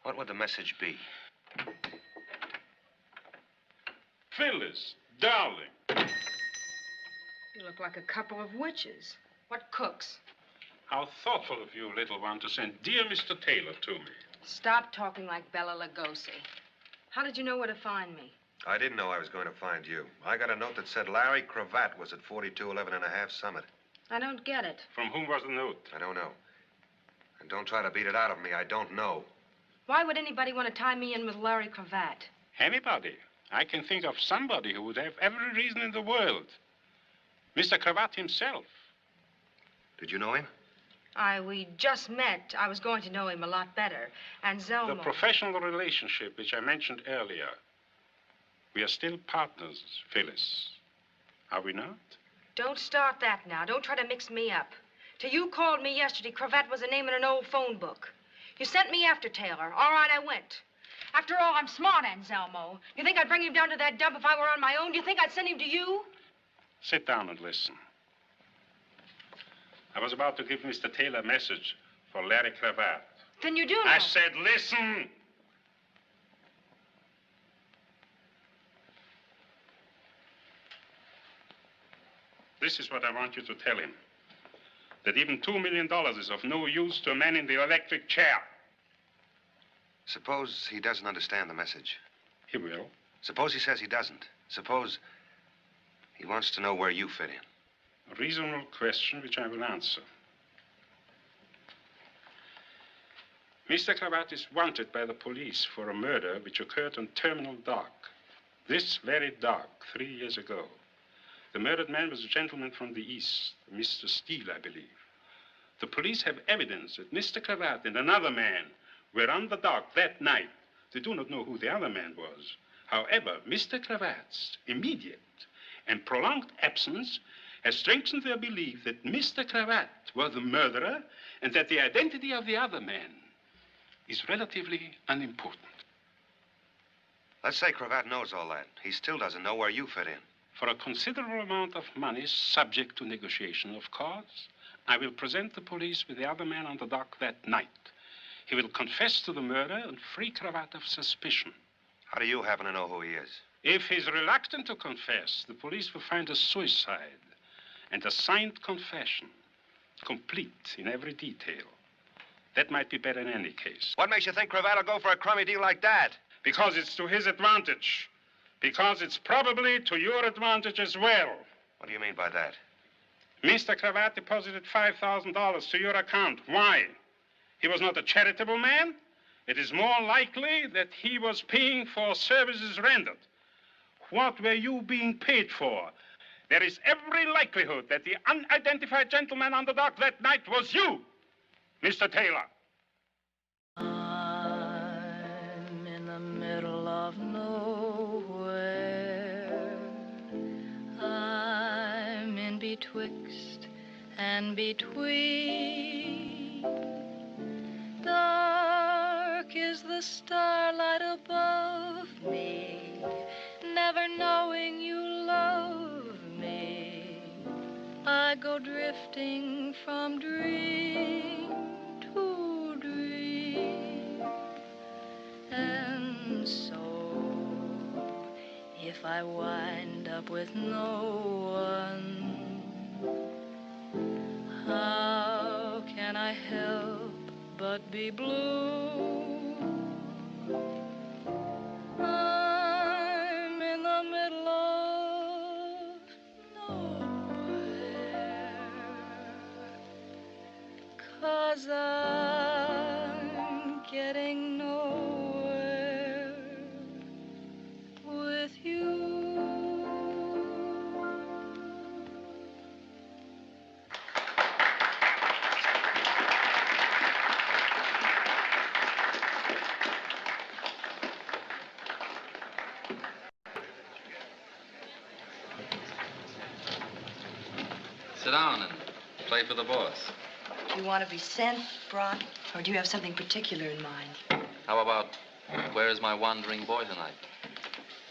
what would the message be? Phyllis, darling. You look like a couple of witches. What cooks? How thoughtful of you, little one, to send dear Mr. Taylor to me. Stop talking like Bela Lugosi. How did you know where to find me? I didn't know I was going to find you. I got a note that said Larry Cravat was at 4211 and a half Summit. I don't get it. From whom was the note? I don't know. And don't try to beat it out of me. I don't know. Why would anybody want to tie me in with Larry Cravat? Anybody. I can think of somebody who would have every reason in the world. Mr. Cravat himself. Did you know him? We just met. I was going to know him a lot better. And Zelma. The professional relationship which I mentioned earlier. We are still partners, Phyllis. Are we not? Don't start that now. Don't try to mix me up. Till you called me yesterday, Cravat was a name in an old phone book. You sent me after Taylor. All right, I went. After all, I'm smart, Anselmo. You think I'd bring him down to that dump if I were on my own? Do you think I'd send him to you? Sit down and listen. I was about to give Mr. Taylor a message for Larry Cravat. Then you do know. I said, listen. This is what I want you to tell him. That even $2 million is of no use to a man in the electric chair. Suppose he doesn't understand the message. He will. Suppose he says he doesn't. Suppose he wants to know where you fit in. A reasonable question which I will answer. Mr. Cravat is wanted by the police for a murder which occurred on Terminal Dock. This very dock, 3 years ago. The murdered man was a gentleman from the East, Mr. Steele, I believe. The police have evidence that Mr. Cravat and another man were on the dock that night. They do not know who the other man was. However, Mr. Cravat's immediate and prolonged absence has strengthened their belief that Mr. Cravat was the murderer and that the identity of the other man is relatively unimportant. Let's say Cravat knows all that. He still doesn't know where you fit in. For a considerable amount of money, subject to negotiation, of course, I will present the police with the other man on the dock that night. He will confess to the murder and free Cravat of suspicion. How do you happen to know who he is? If he's reluctant to confess, the police will find a suicide and a signed confession, complete in every detail. That might be better in any case. What makes you think Cravat will go for a crummy deal like that? Because it's to his advantage. Because it's probably to your advantage as well. What do you mean by that? Mr. Cravat deposited $5,000 to your account. Why? He was not a charitable man. It is more likely that he was paying for services rendered. What were you being paid for? There is every likelihood that the unidentified gentleman on the dock that night was you, Mr. Taylor. I'm in the middle of nowhere. I'm in betwixt and between. Dark is the starlight above me, never knowing you love me. I go drifting from dream to dream. And so, if I wind up with no one, how can I help but be blue? I'm in the middle of nowhere. 'cause I'm getting nowhere with you. Sit down and play for the boss. Do you want to be sent, brought, or do you have something particular in mind? How about, where is my wandering boy tonight?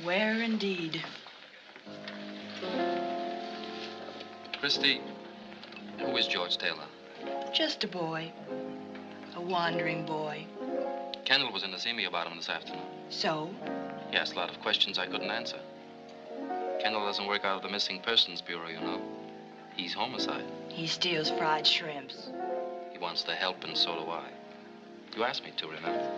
Where indeed? Christy, who is George Taylor? Just a boy. A wandering boy. Kendall was in to see me about him this afternoon. So? He asked a lot of questions I couldn't answer. Kendall doesn't work out of the Missing Persons Bureau, you know. He's homicide. He steals fried shrimps. He wants the help, and so do I. You asked me to, remember?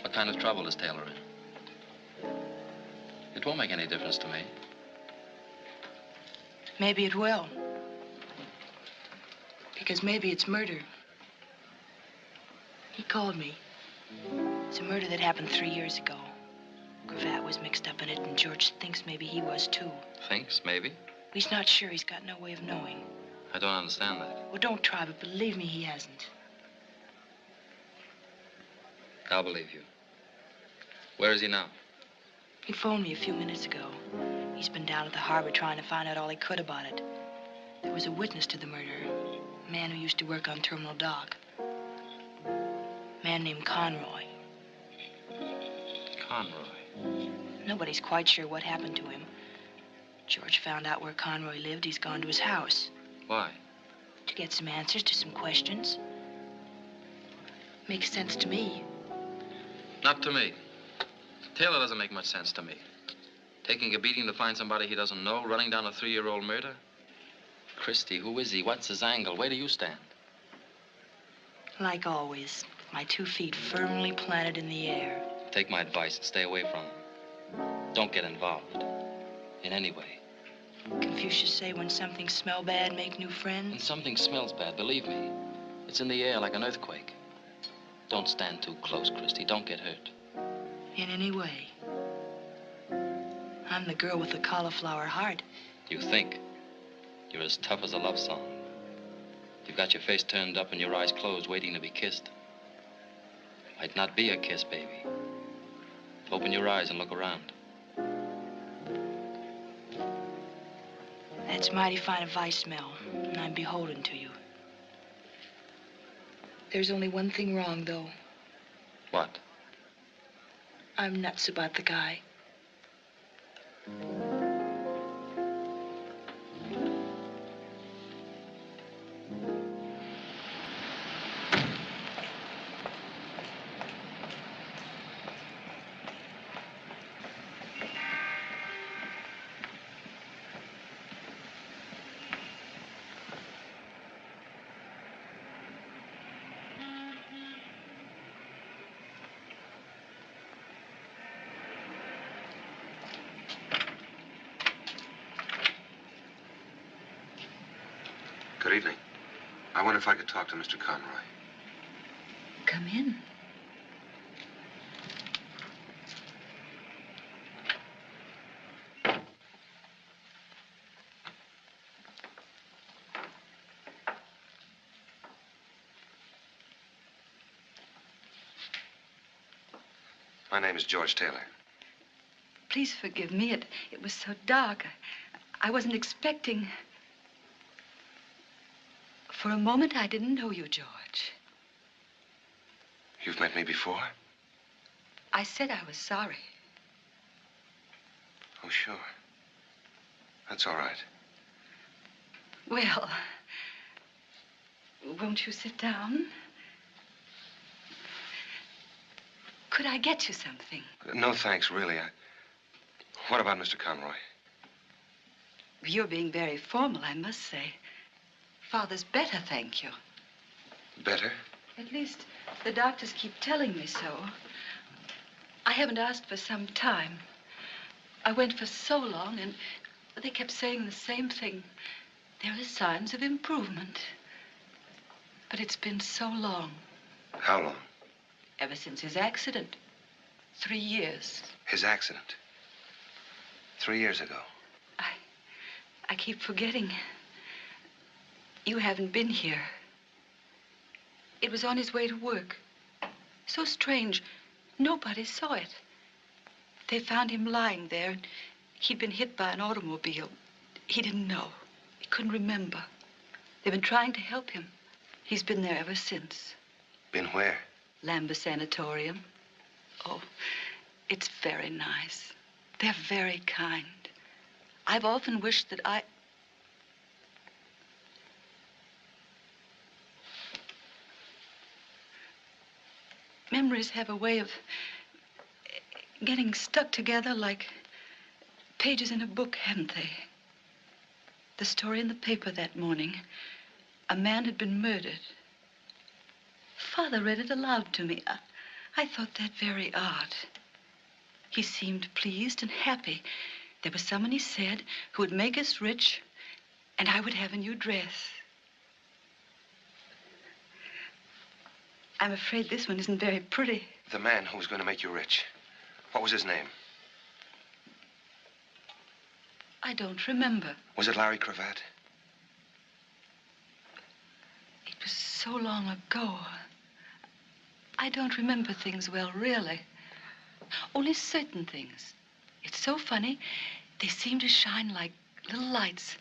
What kind of trouble is Taylor in? It won't make any difference to me. Maybe it will. Because maybe it's murder. He called me. It's a murder that happened 3 years ago. Cravat was mixed up in it, and George thinks maybe he was, too. Thinks, maybe? He's not sure. He's got no way of knowing. I don't understand that. Well, don't try, but believe me, he hasn't. I'll believe you. Where is he now? He phoned me a few minutes ago. He's been down at the harbor trying to find out all he could about it. There was a witness to the murder. A man who used to work on Terminal Dock. A man named Conroy. Conroy. Nobody's quite sure what happened to him. George found out where Conroy lived. He's gone to his house. Why? To get some answers to some questions. Makes sense to me. Not to me. Taylor doesn't make much sense to me. Taking a beating to find somebody he doesn't know, running down a 3-year-old murder. Christy, who is he? What's his angle? Where do you stand? Like always, my 2 feet firmly planted in the air. Take my advice and stay away from him. Don't get involved. In any way. Confucius say when something smell bad, make new friends. When something smells bad, believe me, it's in the air like an earthquake. Don't stand too close, Christy. Don't get hurt. In any way. I'm the girl with the cauliflower heart. You think. You're as tough as a love song. You've got your face turned up and your eyes closed, waiting to be kissed. Might not be a kiss, baby. Open your eyes and look around. That's mighty fine advice, Mel, and I'm beholden to you. There's only one thing wrong, though. What? I'm nuts about the guy. Good evening. I wonder if I could talk to Mr. Conroy. Come in. My name is George Taylor. Please forgive me. It was so dark. I wasn't expecting. For a moment, I didn't know you, George. You've met me before? I said I was sorry. Oh, sure. That's all right. Well, won't you sit down? Could I get you something? No, thanks, really. What about Mr. Conroy? You're being very formal, I must say. Father's better, thank you. Better? At least the doctors keep telling me so. I haven't asked for some time. I went for so long, and they kept saying the same thing. There are signs of improvement. But it's been so long. How long? Ever since his accident. 3 years. His accident? 3 years ago. I keep forgetting. You haven't been here. It was on his way to work. So strange. Nobody saw it. They found him lying there. He'd been hit by an automobile. He didn't know. He couldn't remember. They've been trying to help him. He's been there ever since. Been where? Lambeth Sanatorium. Oh, it's very nice. They're very kind. I've often wished that I... Memories have a way of getting stuck together like pages in a book, haven't they? The story in the paper that morning, a man had been murdered. Father read it aloud to me. I thought that very odd. He seemed pleased and happy. There was someone, he said, who would make us rich, and I would have a new dress. I'm afraid this one isn't very pretty. The man who was going to make you rich. What was his name? I don't remember. Was it Larry Cravat? It was so long ago. I don't remember things well, really. Only certain things. It's so funny. They seem to shine like little lights.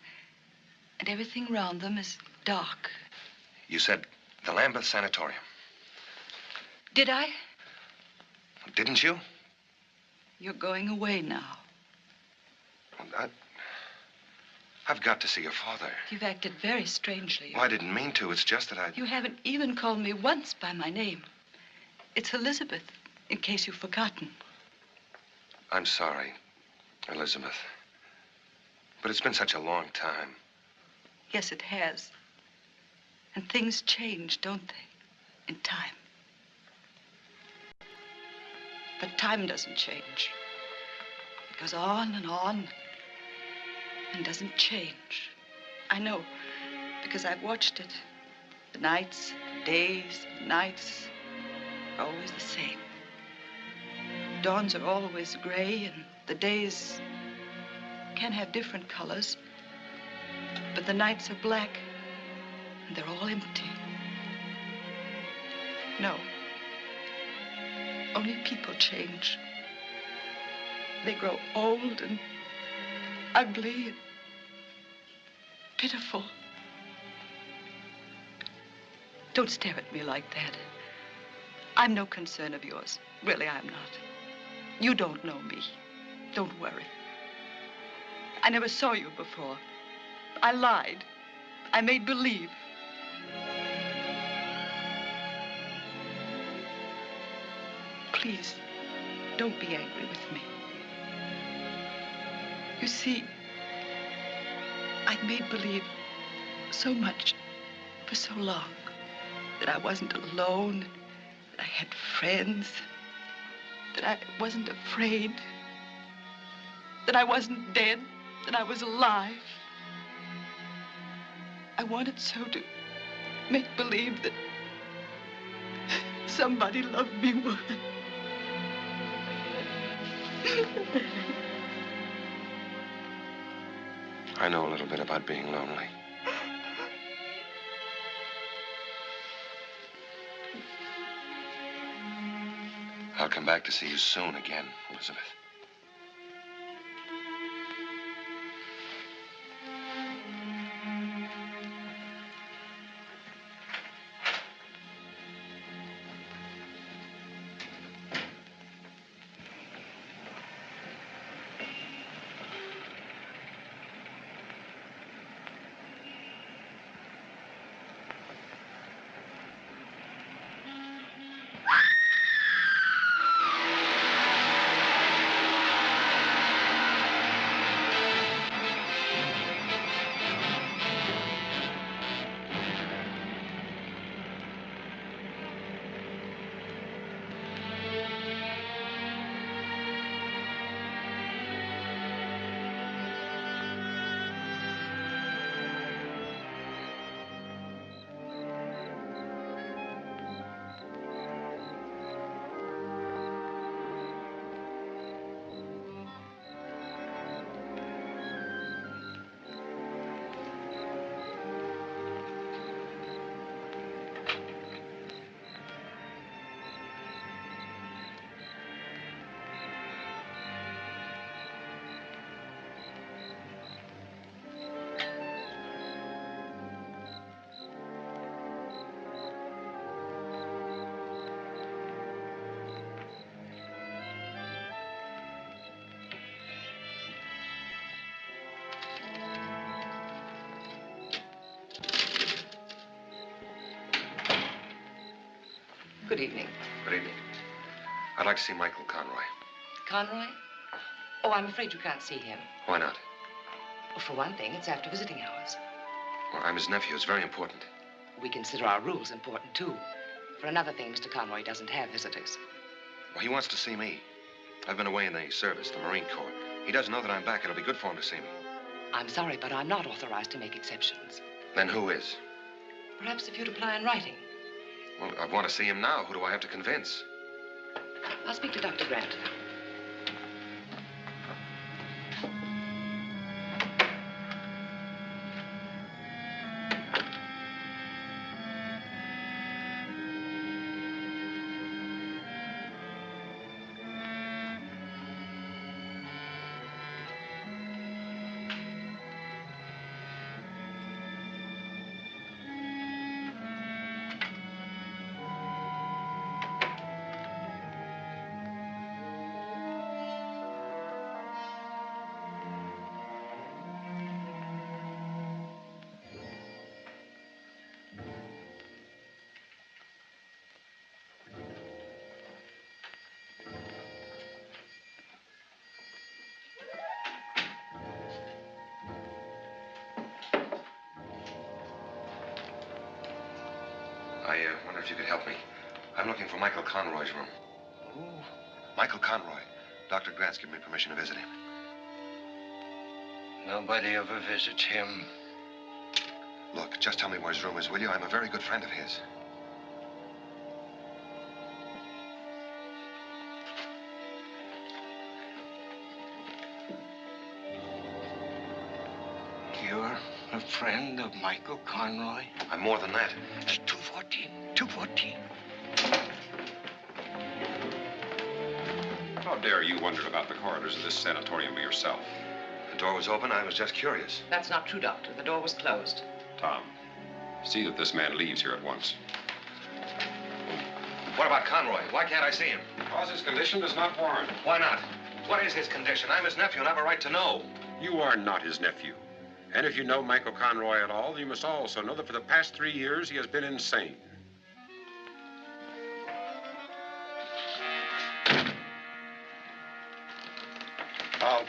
And everything around them is dark. You said the Lambeth Sanatorium. Did I? Didn't you? You're going away now. I've got to see your father. You've acted very strangely. Oh, I didn't mean to. It's just that I... You haven't even called me once by my name. It's Elizabeth, in case you've forgotten. I'm sorry, Elizabeth. But it's been such a long time. Yes, it has. And things change, don't they? In time. But time doesn't change. It goes on and doesn't change. I know, because I've watched it. The nights, the days, the nights are always the same. Dawns are always gray, and the days can have different colors. But the nights are black, and they're all empty. No. Only people change. They grow old and ugly and pitiful. Don't stare at me like that. I'm no concern of yours. Really, I'm not. You don't know me. Don't worry. I never saw you before. I lied. I made believe. Please, don't be angry with me. You see, I've made believe so much for so long that I wasn't alone, that I had friends, that I wasn't afraid, that I wasn't dead, that I was alive. I wanted so to make believe that somebody loved me more. I know a little bit about being lonely. I'll come back to see you soon again, Elizabeth. Good evening. Good evening. I'd like to see Michael Conroy. Conroy? Oh, I'm afraid you can't see him. Why not? Well, for one thing, it's after visiting hours. Well, I'm his nephew. It's very important. We consider our rules important, too. For another thing, Mr. Conroy doesn't have visitors. Well, he wants to see me. I've been away in the service, the Marine Corps. He doesn't know that I'm back. It'll be good for him to see me. I'm sorry, but I'm not authorized to make exceptions. Then who is? Perhaps if you'd apply in writing. Well, I want to see him now. Who do I have to convince? I'll speak to Dr. Grant. I wonder if you could help me. I'm looking for Michael Conroy's room. Who? Michael Conroy. Dr. Grant's given me permission to visit him. Nobody ever visits him. Look, just tell me where his room is, will you? I'm a very good friend of his. You're a friend of Michael Conroy? I'm more than that. It's 214. 214. How dare you wondered about the corridors of this sanatorium by yourself? The door was open. I was just curious. That's not true, Doctor. The door was closed. Tom, see that this man leaves here at once. What about Conroy? Why can't I see him? Because his condition does not warrant. Why not? What is his condition? I'm his nephew and I have a right to know. You are not his nephew. And if you know Michael Conroy at all, you must also know that for the past 3 years he has been insane. Out.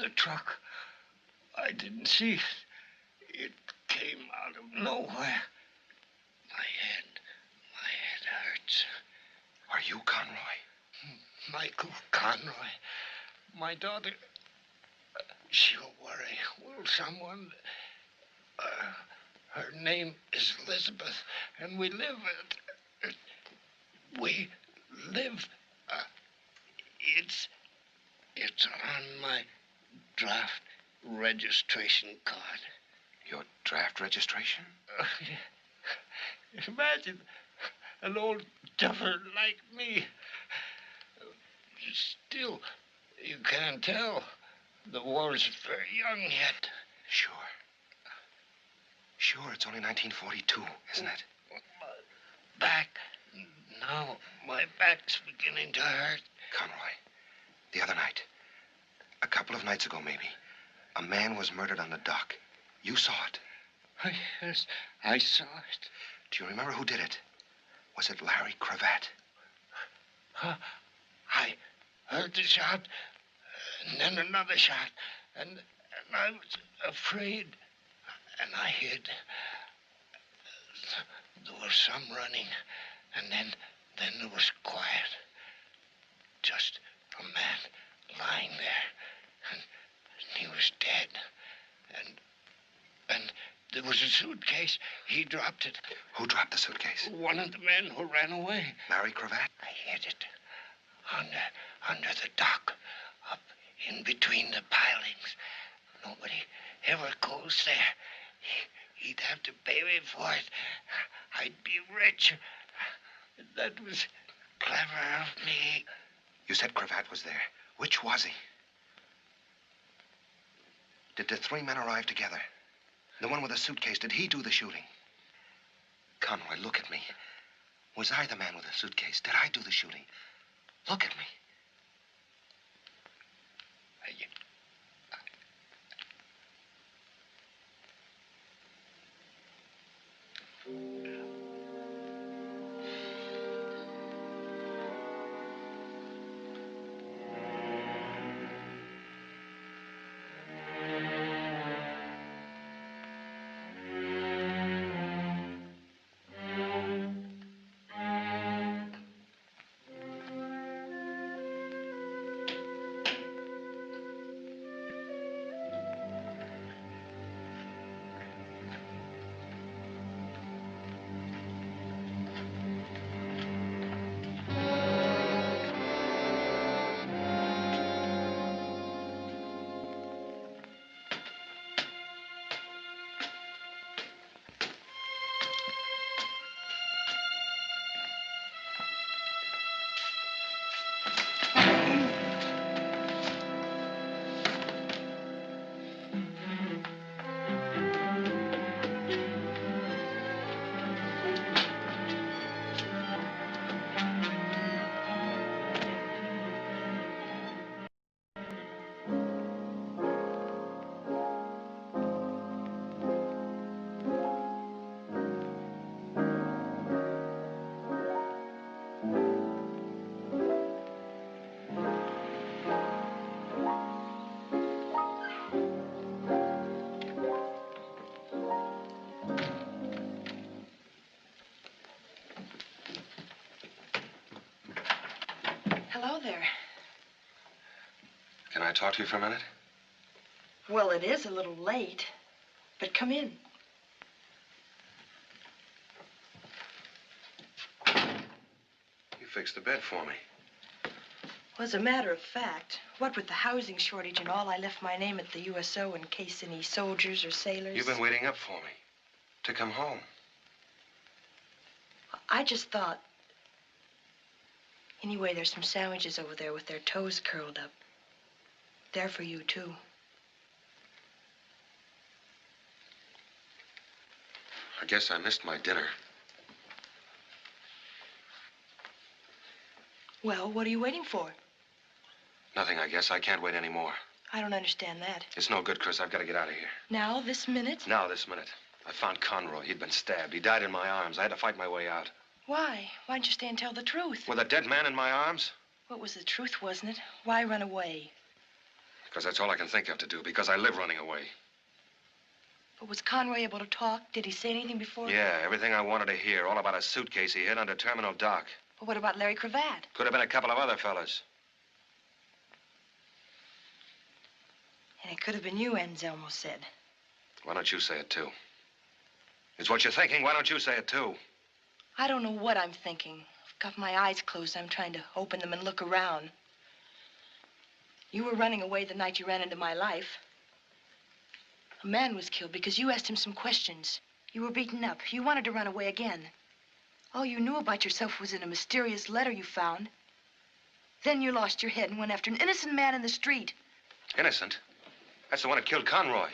the truck. I didn't see it. It came out of nowhere. My head hurts. Are you Conroy? Michael Conroy. My daughter, she'll worry. Will someone? Her name is Elizabeth, and we live it's on my draft registration card. Your draft registration? Imagine an old duffer like me. Still, you can't tell. The war's very young yet. Sure. Sure, it's only 1942, isn't it? Back. Now, my back's beginning to hurt. Conroy, the other night, a couple of nights ago maybe, a man was murdered on the dock. You saw it. Yes, I saw it. Do you remember who did it? Was it Larry Cravat? I heard the shot, and then another shot, and I was afraid, and I hid. There was some running, and then there was quiet. Just a man lying there, and he was dead. And there was a suitcase. He dropped it. Who dropped the suitcase? One of the men who ran away. Larry Cravat? I hid it under the dock, up in between the pilings. Nobody ever goes there. He'd have to pay me for it. I'd be rich. That was clever of me. You said Cravat was there. Which was he? Did the three men arrive together? The one with the suitcase, did he do the shooting? Conroy, look at me. Was I the man with the suitcase? Did I do the shooting? Look at me. Hello there. Can I talk to you for a minute? Well, it is a little late, but come in. You fixed the bed for me. Well, as a matter of fact, what with the housing shortage and all, I left my name at the USO in case any soldiers or sailors... You've been waiting up for me. To come home. I just thought... Anyway, there's some sandwiches over there with their toes curled up. They're for you, too. I guess I missed my dinner. Well, what are you waiting for? Nothing, I guess. I can't wait anymore. I don't understand that. It's no good, Chris. I've got to get out of here. Now, this minute? Now, this minute. I found Conroy. He'd been stabbed. He died in my arms. I had to fight my way out. Why? Why'd you stay and tell the truth? With a dead man in my arms? What was the truth, wasn't it? Why run away? Because that's all I can think of to do, because I live running away. But was Conroy able to talk? Did he say anything before? Yeah, everything I wanted to hear, all about a suitcase he hid under Terminal Dock. Well, what about Larry Cravat? Could have been a couple of other fellas. And it could have been you, Anselmo said. Why don't you say it, too? It's what you're thinking. Why don't you say it, too? I don't know what I'm thinking. I've got my eyes closed. I'm trying to open them and look around. You were running away the night you ran into my life. A man was killed because you asked him some questions. You were beaten up. You wanted to run away again. All you knew about yourself was in a mysterious letter you found. Then you lost your head and went after an innocent man in the street. Innocent? That's the one that killed Conroy.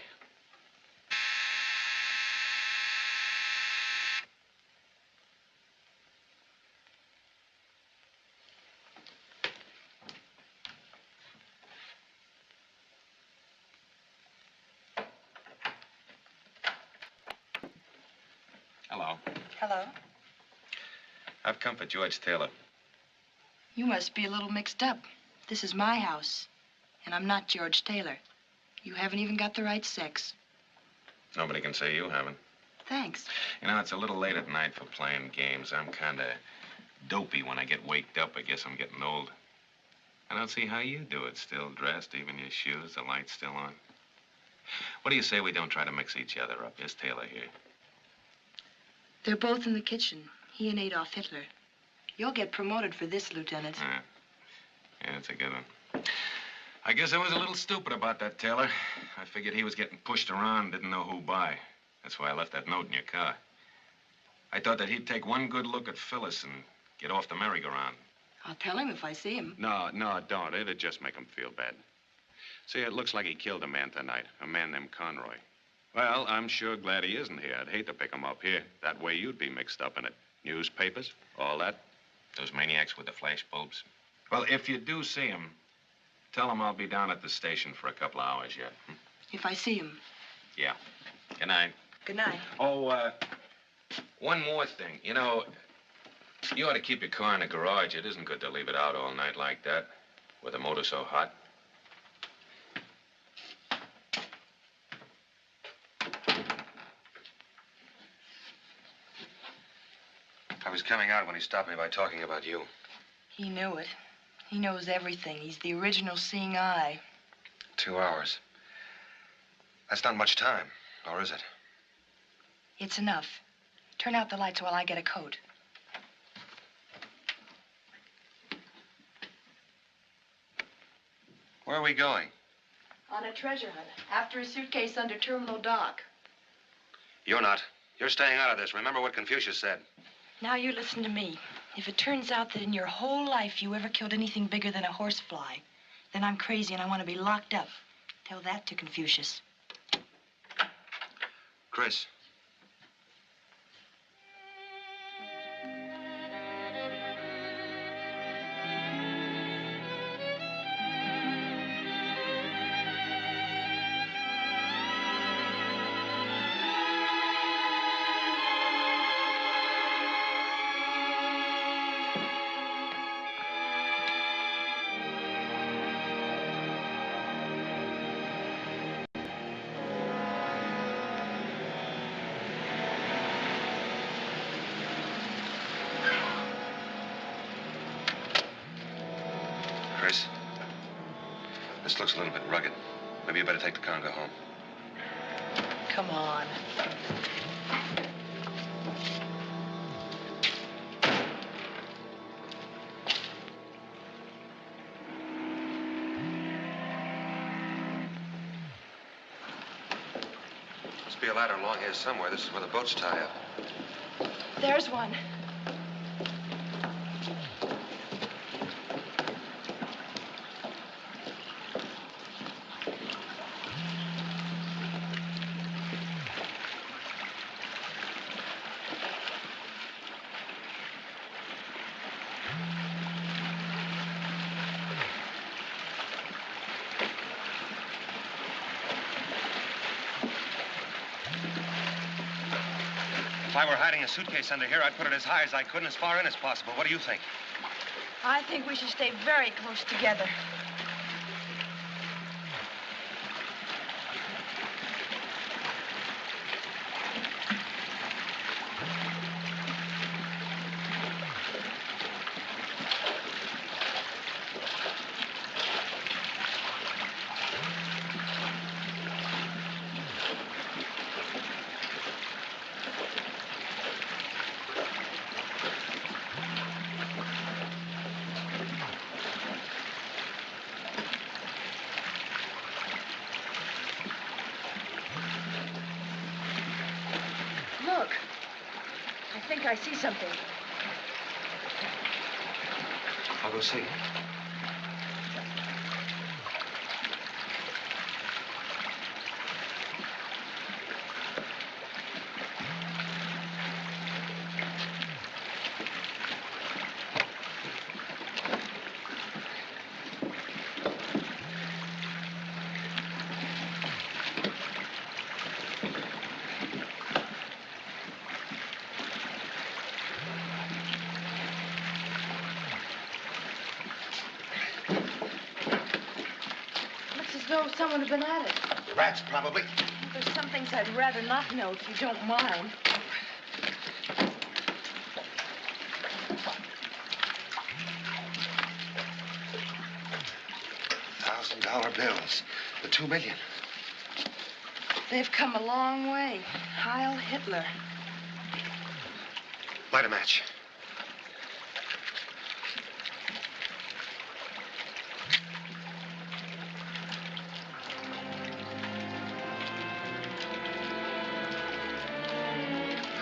Hello. Hello. I've come for George Taylor. You must be a little mixed up. This is my house, and I'm not George Taylor. You haven't even got the right sex. Nobody can say you haven't. Thanks. You know, it's a little late at night for playing games. I'm kind of dopey when I get waked up. I guess I'm getting old. I don't see how you do it. Still dressed, even your shoes, the light's still on. What do you say we don't try to mix each other up? Here's Taylor here. They're both in the kitchen, he and Adolf Hitler. You'll get promoted for this, Lieutenant. Yeah, that's a good one. I guess I was a little stupid about that, Taylor. I figured he was getting pushed around, didn't know who by. That's why I left that note in your car. I thought that he'd take one good look at Phyllis and get off the merry-go-round. I'll tell him if I see him. No, don't. It'd just make him feel bad. See, it looks like he killed a man tonight, a man named Conroy. Well, I'm sure glad he isn't here. I'd hate to pick him up here. That way you'd be mixed up in it. Newspapers, all that. Those maniacs with the flash bulbs. Well, if you do see him, tell him I'll be down at the station for a couple of hours yet. If I see him. Yeah. Good night. Good night. Oh, one more thing. You know, you ought to keep your car in the garage. It isn't good to leave it out all night like that, with the motor so hot. I was coming out when he stopped me by talking about you. He knew it. He knows everything. He's the original seeing eye. 2 hours. That's not much time, or is it? It's enough. Turn out the lights while I get a coat. Where are we going? On a treasure hunt, after a suitcase under Terminal Dock. You're not. You're staying out of this. Remember what Confucius said. Now you listen to me. If it turns out that in your whole life you ever killed anything bigger than a horsefly, then I'm crazy and I want to be locked up. Tell that to Confucius. Chris. Chris, this looks a little bit rugged. Maybe you better take the car and go home. Come on. Must be a ladder along here somewhere. This is where the boats tie up. There's one. If I were hiding a suitcase under here, I'd put it as high as I could and as far in as possible. What do you think? I think we should stay very close together. think I see something. I'll go see. Looks as though someone had been at it. Rats, probably. There's some things I'd rather not know, if you don't mind. $1,000 bills. The 2 million. They've come a long way. Heil Hitler. Light a match.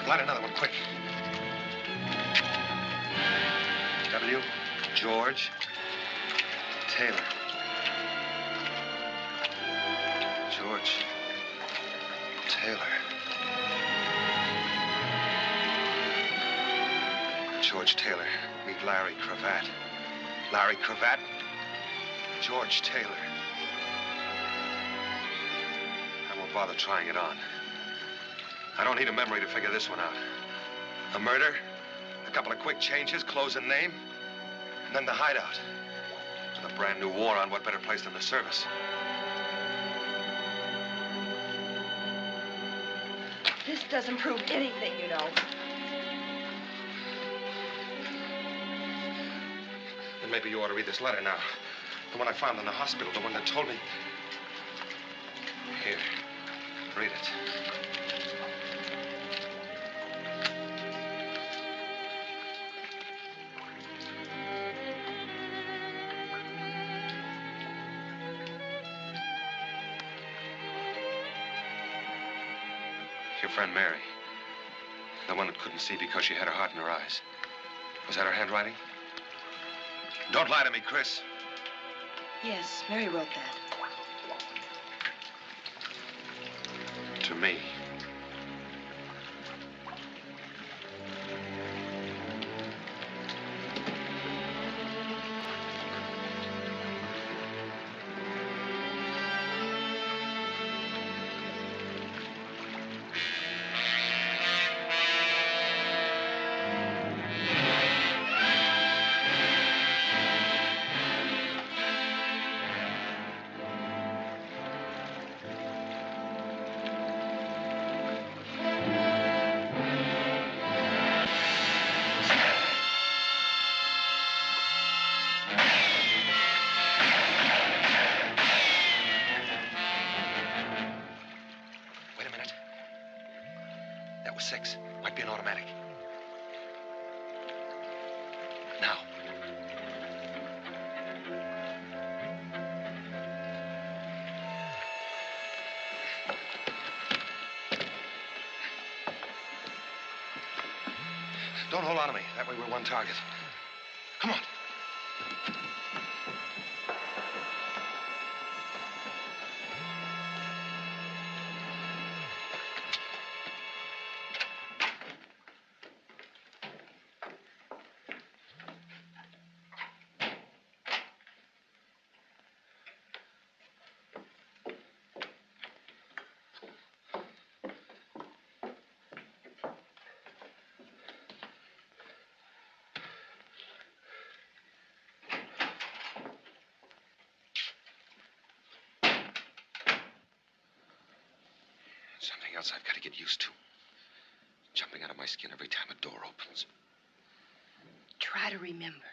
Light another one, quick. W. George Taylor. George Taylor. George Taylor. Meet Larry Cravat. Larry Cravat. George Taylor. I won't bother trying it on. I don't need a memory to figure this one out. A murder, a couple of quick changes, clothes and name, and then the hideout. With a brand new war on, what better place than the service? This doesn't prove anything, you know. Then maybe you ought to read this letter now. The one I found in the hospital, the one that told me... Here, read it. Your friend Mary. The one that couldn't see because she had her heart in her eyes. Was that her handwriting? Don't lie to me, Chris. Yes, Mary wrote that. To me. Wait a minute. That was 6. Might be an automatic. Now. Don't hold on to me. That way we're one target. Come on. Something else I've got to get used to. Jumping out of my skin every time a door opens. Try to remember.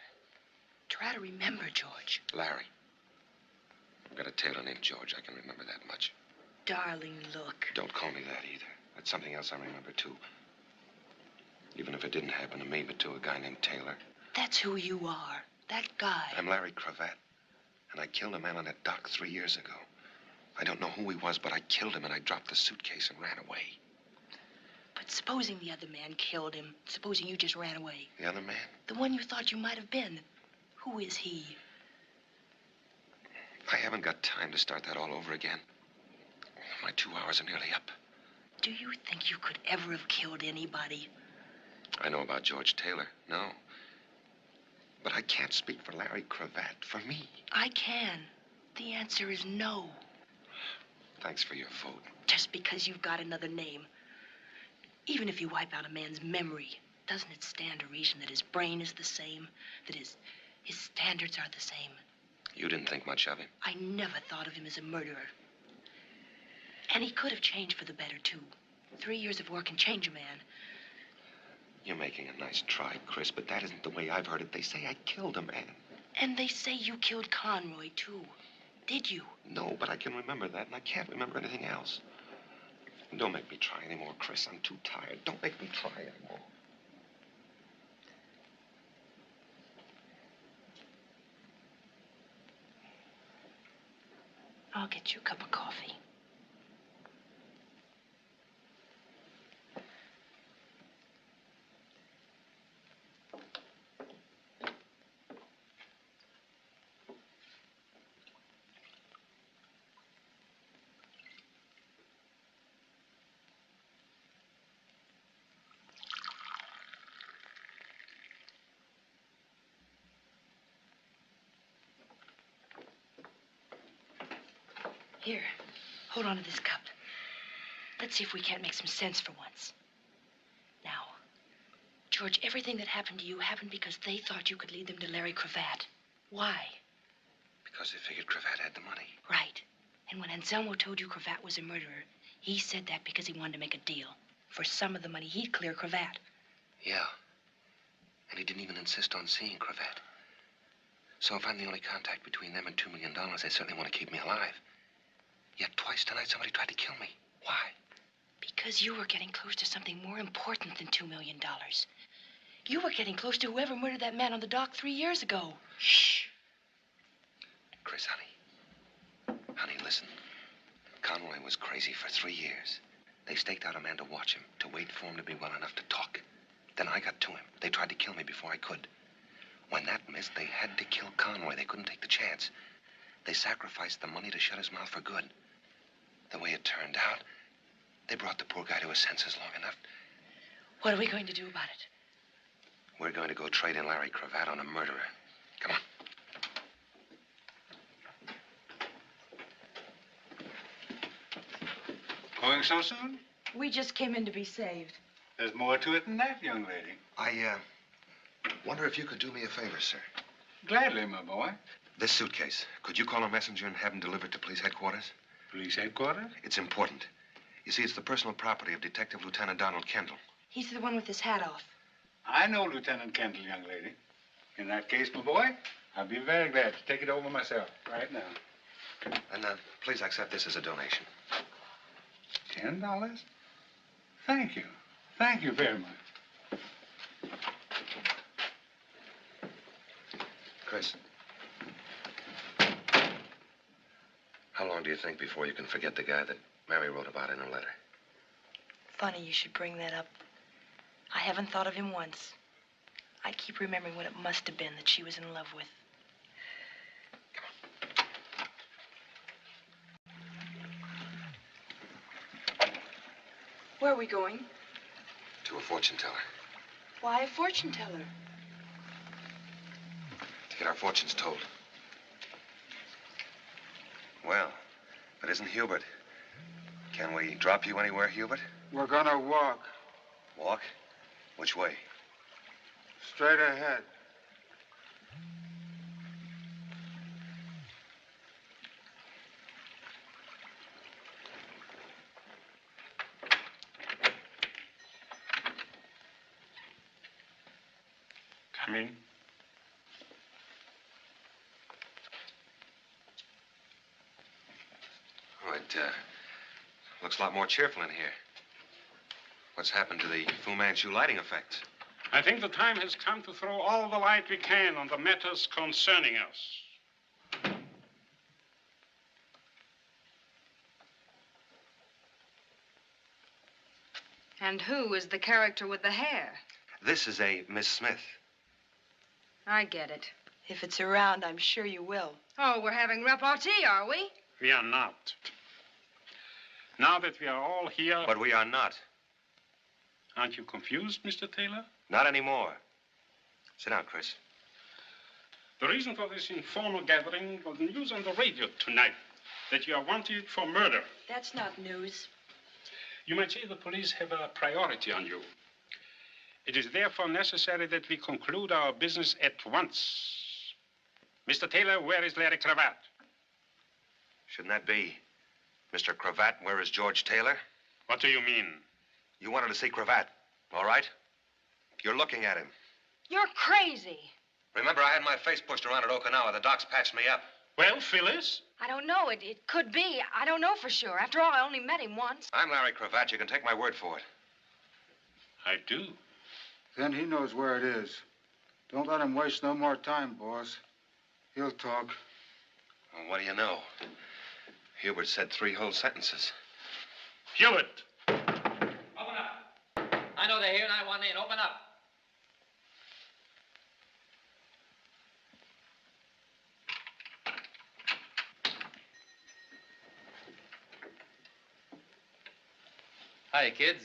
Try to remember, George. Larry. I've got a tailor named George. I can remember that much. Darling, look. Don't call me that either. That's something else I remember, too. Even if it didn't happen to me, but to a guy named Taylor. That's who you are. That guy. I'm Larry Cravat. And I killed a man on that dock 3 years ago. I don't know who he was, but I killed him and I dropped the suitcase and ran away. But supposing the other man killed him, supposing you just ran away. The other man? The one you thought you might have been. Who is he? I haven't got time to start that all over again. My 2 hours are nearly up. Do you think you could ever have killed anybody? I know about George Taylor, no. But I can't speak for Larry Cravat, for me. I can. The answer is no. Thanks for your vote. Just because you've got another name. Even if you wipe out a man's memory, doesn't it stand to reason that his brain is the same? That his standards are the same? You didn't think much of him? I never thought of him as a murderer. And he could have changed for the better, too. 3 years of work can change a man. You're making a nice try, Chris, but that isn't the way I've heard it. They say I killed a man. And they say you killed Conroy, too. Did you? No, but I can remember that, and I can't remember anything else. Don't make me try anymore, Chris. I'm too tired. Don't make me try anymore. I'll get you a cup of coffee. Here, hold on to this cup. Let's see if we can't make some sense for once. Now, George, everything that happened to you happened because they thought you could lead them to Larry Cravat. Why? Because they figured Cravat had the money. Right. And when Anselmo told you Cravat was a murderer, he said that because he wanted to make a deal. For some of the money, he'd clear Cravat. Yeah. And he didn't even insist on seeing Cravat. So if I'm the only contact between them and $2 million, they certainly want to keep me alive. Yet twice tonight somebody tried to kill me. Why? Because you were getting close to something more important than $2 million. You were getting close to whoever murdered that man on the dock 3 years ago. Shh. Chris, honey. Honey, listen. Conroy was crazy for 3 years. They staked out a man to watch him, to wait for him to be well enough to talk. Then I got to him. They tried to kill me before I could. When that missed, they had to kill Conroy. They couldn't take the chance. They sacrificed the money to shut his mouth for good. The way it turned out, they brought the poor guy to his senses long enough. What are we going to do about it? We're going to go trade in Larry Cravat on a murderer. Come on. Going so soon? We just came in to be saved. There's more to it than that, young lady. I wonder if you could do me a favor, sir. Gladly, my boy. This suitcase, could you call a messenger and have him delivered to police headquarters? Police headquarters? It's important. You see, it's the personal property of Detective Lieutenant Donald Kendall. He's the one with his hat off. I know Lieutenant Kendall, young lady. In that case, my boy, I'll be very glad to take it over myself right now. And please accept this as a donation. $10? Thank you. Thank you very much. Chris. How long do you think before you can forget the guy that Mary wrote about in her letter? Funny you should bring that up. I haven't thought of him once. I keep remembering what it must have been that she was in love with. Where are we going? To a fortune teller. Why a fortune teller? To get our fortunes told. Well, if it isn't Hubert. Can we drop you anywhere, Hubert? We're gonna walk. Walk? Which way? Straight ahead. Come in. Oh, it looks a lot more cheerful in here. What's happened to the Fu Manchu lighting effects? I think the time has come to throw all the light we can on the matters concerning us. And who is the character with the hair? This is a Miss Smith. I get it. If it's around, I'm sure you will. Oh, we're having repartee, are we? We are not. Now that we are all here... But we are not. Aren't you confused, Mr. Taylor? Not anymore. Sit down, Chris. The reason for this informal gathering was the news on the radio tonight that you are wanted for murder. That's not news. You might say the police have a priority on you. It is therefore necessary that we conclude our business at once. Mr. Taylor, where is Larry Cravat? Shouldn't that be Mr. Cravat? Where is George Taylor? What do you mean? You wanted to see Cravat, all right? You're looking at him. You're crazy. Remember, I had my face pushed around at Okinawa. The docs patched me up. Well, Phyllis? I don't know. It could be. I don't know for sure. After all, I only met him once. I'm Larry Cravat. You can take my word for it. I do. Then he knows where it is. Don't let him waste no more time, boss. He'll talk. Well, what do you know? Hubert said 3 whole sentences. Hubert! Open up. I know they're here and I want in. Open up. Hi, kids.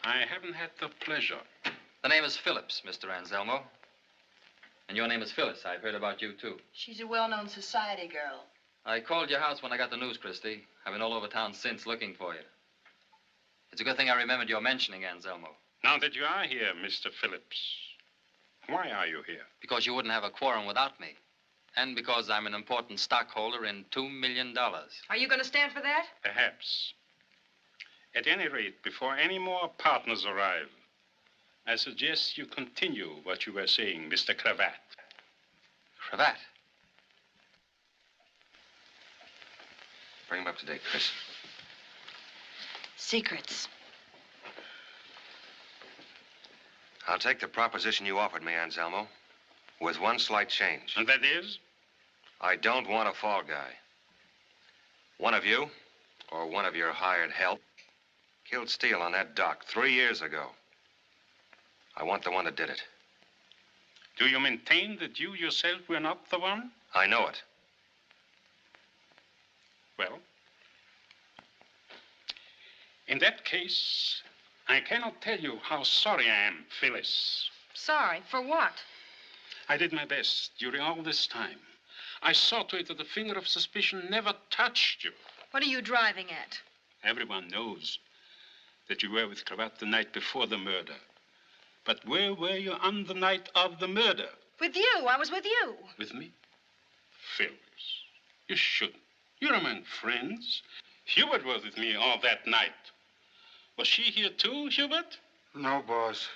I haven't had the pleasure. The name is Phillips, Mr. Anselmo. And your name is Phyllis. I've heard about you, too. She's a well-known society girl. I called your house when I got the news, Christy. I've been all over town since looking for you. It's a good thing I remembered your mentioning Anselmo. Now that you are here, Mr. Phillips, why are you here? Because you wouldn't have a quorum without me. And because I'm an important stockholder in $2 million. Are you going to stand for that? Perhaps. At any rate, before any more partners arrive, I suggest you continue what you were saying, Mr. Cravat. Cravat? Bring him up to date, Chris. Secrets. I'll take the proposition you offered me, Anselmo, with one slight change. And that is? I don't want a fall guy. One of you, or one of your hired help, killed Steele on that dock 3 years ago. I want the one that did it. Do you maintain that you yourself were not the one? I know it. Well, in that case, I cannot tell you how sorry I am, Phyllis. Sorry, for what? I did my best during all this time. I saw to it that the finger of suspicion never touched you. What are you driving at? Everyone knows that you were with Cravat the night before the murder. But where were you on the night of the murder? With you. I was with you. With me? Phyllis, you shouldn't. You're among friends. Hubert was with me all that night. Was she here too, Hubert? No, boss.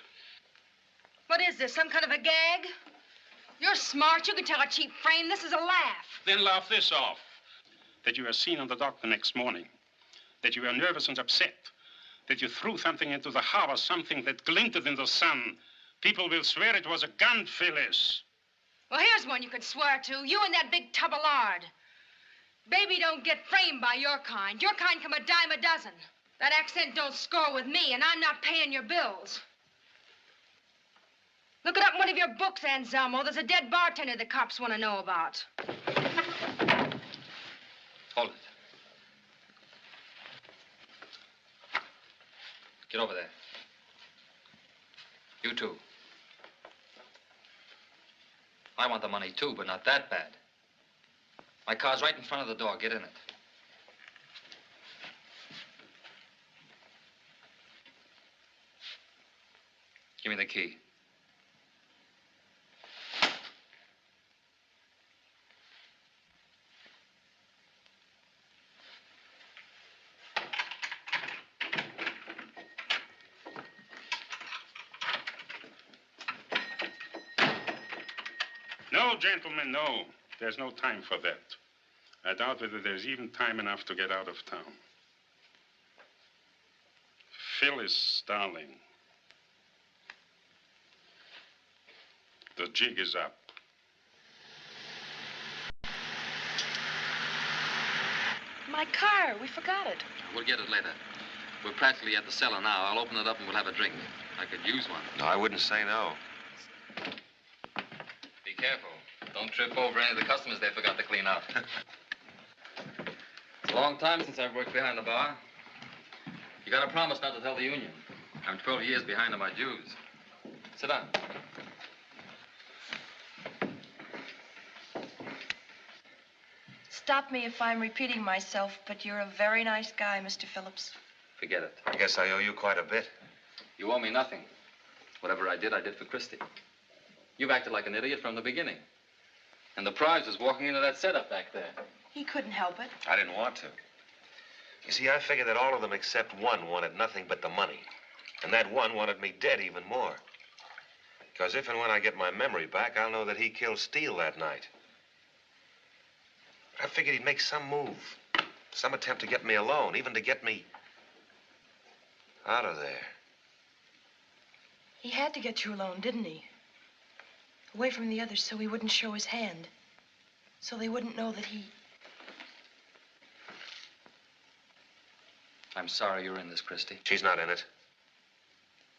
What is this, some kind of a gag? You're smart. You can tell a cheap frame. This is a laugh. Then laugh this off. That you were seen on the dock the next morning. That you were nervous and upset. That you threw something into the harbor, something that glinted in the sun. People will swear it was a gun, Phyllis. Well, here's one you could swear to. You and that big tub of lard. Baby don't get framed by your kind. Your kind come a dime a dozen. That accent don't score with me, and I'm not paying your bills. Look it up in one of your books, Anselmo. There's a dead bartender the cops want to know about. Hold it. Get over there. You too. I want the money too, but not that bad. My car's right in front of the door. Get in it. Give me the key. No, gentlemen, no. There's no time for that. I doubt whether there's even time enough to get out of town. Phyllis, darling. The jig is up. My car. We forgot it. We'll get it later. We're practically at the cellar now. I'll open it up and we'll have a drink. I could use one. No, I wouldn't say no. Be careful. Don't trip over any of the customers they forgot to clean out. It's a long time since I've worked behind the bar. You gotta promise not to tell the union. I'm 12 years behind on my dues. Sit down. Stop me if I'm repeating myself, but you're a very nice guy, Mr. Phillips. Forget it. I guess I owe you quite a bit. You owe me nothing. Whatever I did for Christie. You've acted like an idiot from the beginning. And the prize was walking into that setup back there. He couldn't help it. I didn't want to. You see, I figured that all of them except one wanted nothing but the money. And that one wanted me dead even more. Because if and when I get my memory back, I'll know that he killed Steele that night. I figured he'd make some move. Some attempt to get me alone, even to get me out of there. He had to get you alone, didn't he? Away from the others so he wouldn't show his hand. So they wouldn't know that he... I'm sorry you're in this, Christie. She's not in it.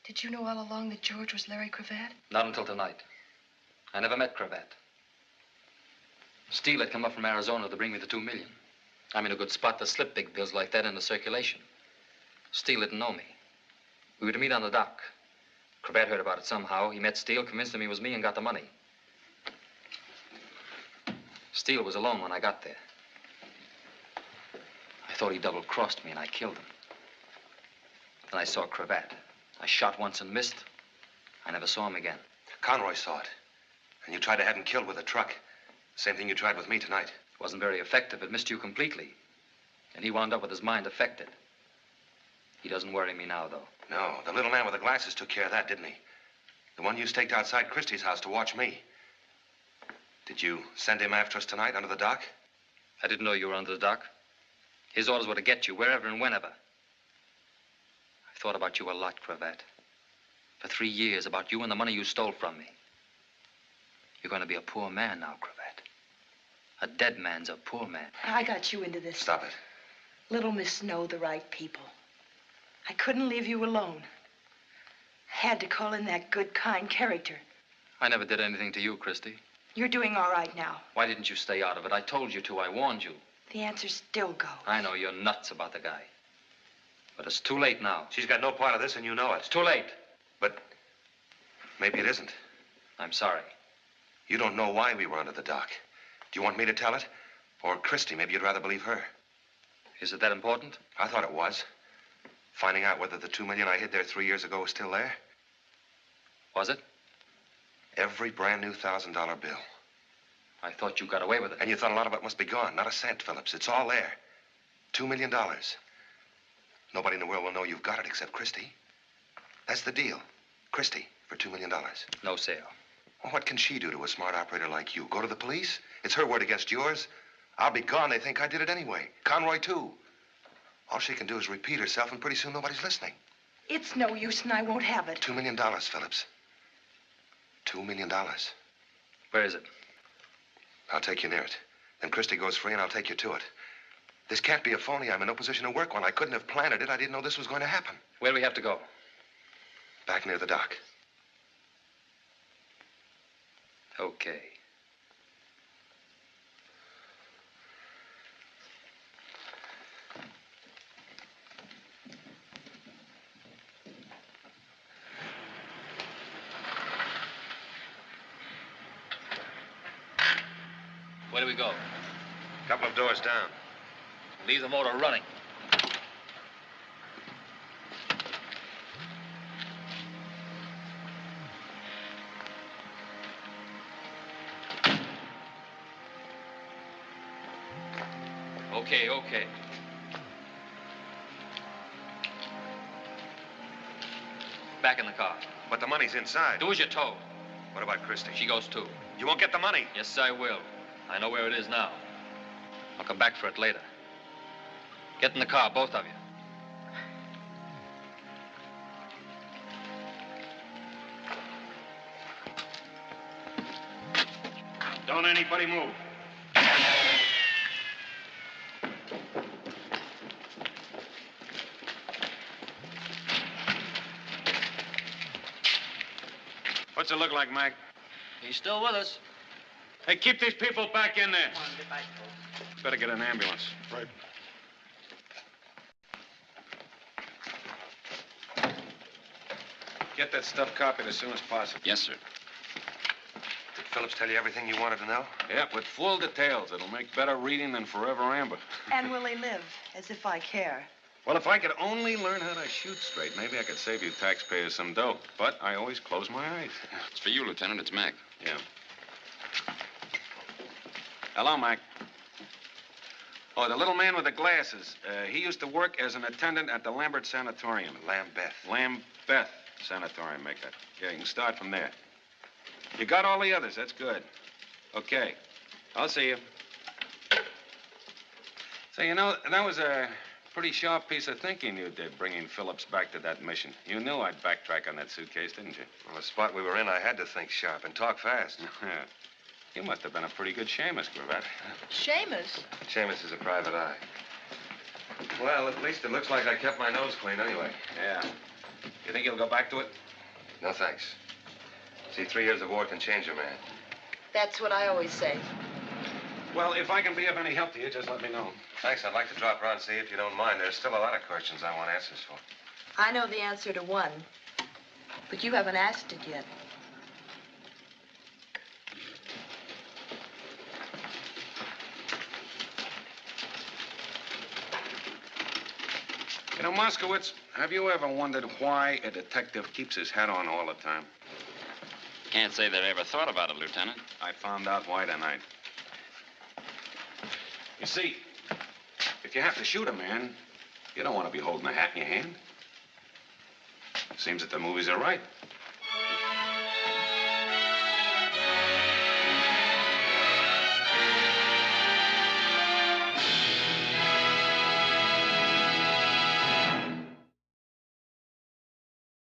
Did you know all along that George was Larry Cravat? Not until tonight. I never met Cravat. Steele had come up from Arizona to bring me the $2 million. I'm in a good spot to slip big bills like that into circulation. Steele didn't know me. We were to meet on the dock. Cravat heard about it somehow. He met Steele, convinced him it was me, and got the money. Steele was alone when I got there. I thought he double-crossed me, and I killed him. Then I saw Cravat. I shot once and missed. I never saw him again. Conroy saw it. And you tried to have him killed with a truck. Same thing you tried with me tonight. It wasn't very effective. It missed you completely. And he wound up with his mind affected. He doesn't worry me now, though. No, the little man with the glasses took care of that, didn't he? The one you staked outside Christie's house to watch me. Did you send him after us tonight under the dock? I didn't know you were under the dock. His orders were to get you wherever and whenever. I thought about you a lot, Cravat. For 3 years, about you and the money you stole from me. You're going to be a poor man now, Cravat. A dead man's a poor man. I got you into this. Stop it. Little Miss know the right people. I couldn't leave you alone. I had to call in that good, kind character. I never did anything to you, Christie. You're doing all right now. Why didn't you stay out of it? I told you to. I warned you. The answer still goes. I know you're nuts about the guy. But it's too late now. She's got no part of this, and you know it. It's too late. But maybe it isn't. I'm sorry. You don't know why we were under the dock. Do you want me to tell it? Or Christie, maybe you'd rather believe her. Is it that important? I thought it was. Finding out whether the $2 million I hid there 3 years ago was still there. Was it? Every brand new $1,000 bill. I thought you got away with it. And you thought a lot of it must be gone. Not a cent, Phillips. It's all there. $2 million. Nobody in the world will know you've got it except Christie. That's the deal. Christie for $2 million. No sale. Well, what can she do to a smart operator like you? Go to the police? It's her word against yours. I'll be gone. They think I did it anyway. Conroy, too. All she can do is repeat herself, and pretty soon nobody's listening. It's no use, and I won't have it. $2 million, Phillips. $2 million. Where is it? I'll take you near it. Then Christie goes free, and I'll take you to it. This can't be a phony. I'm in no position to work one. I couldn't have planted it. I didn't know this was going to happen. Where do we have to go? Back near the dock. Okay. Where do we go? Couple of doors down. Leave the motor running. Okay. Back in the car. But the money's inside. Do as you're told. What about Christie? She goes too. You won't get the money. Yes, I will. I know where it is now. I'll come back for it later. Get in the car, both of you. Don't anybody move. What's it look like, Mac? He's still with us. Hey, keep these people back in there. Better get an ambulance. Right. Get that stuff copied as soon as possible. Yes, sir. Did Phillips tell you everything you wanted to know? Yep, with full details. It'll make better reading than Forever Amber. And will he live? As if I care. Well, if I could only learn how to shoot straight, maybe I could save you taxpayers some dough. But I always close my eyes. It's for you, Lieutenant. It's Mac. Yeah. Hello, Mac. Oh, the little man with the glasses. He used to work as an attendant at the Lambert Sanatorium. Lambeth Sanatorium, make that. Yeah, you can start from there. You got all the others. That's good. Okay. I'll see you. Say, you know, that was a pretty sharp piece of thinking you did, bringing Phillips back to that mission. You knew I'd backtrack on that suitcase, didn't you? Well, the spot we were in, I had to think sharp and talk fast. You must have been a pretty good Seamus, Cravat. Seamus? Seamus is a private eye. Well, at least it looks like I kept my nose clean anyway. Yeah. You think you'll go back to it? No, thanks. See, 3 years of war can change a man. That's what I always say. Well, if I can be of any help to you, just let me know. Thanks. I'd like to drop around and see if you don't mind. There's still a lot of questions I want answers for. I know the answer to one, but you haven't asked it yet. You know, Moskowitz, have you ever wondered why a detective keeps his hat on all the time? Can't say that I ever thought about it, Lieutenant. I found out why tonight. You see, if you have to shoot a man, you don't want to be holding a hat in your hand. Seems that the movies are right.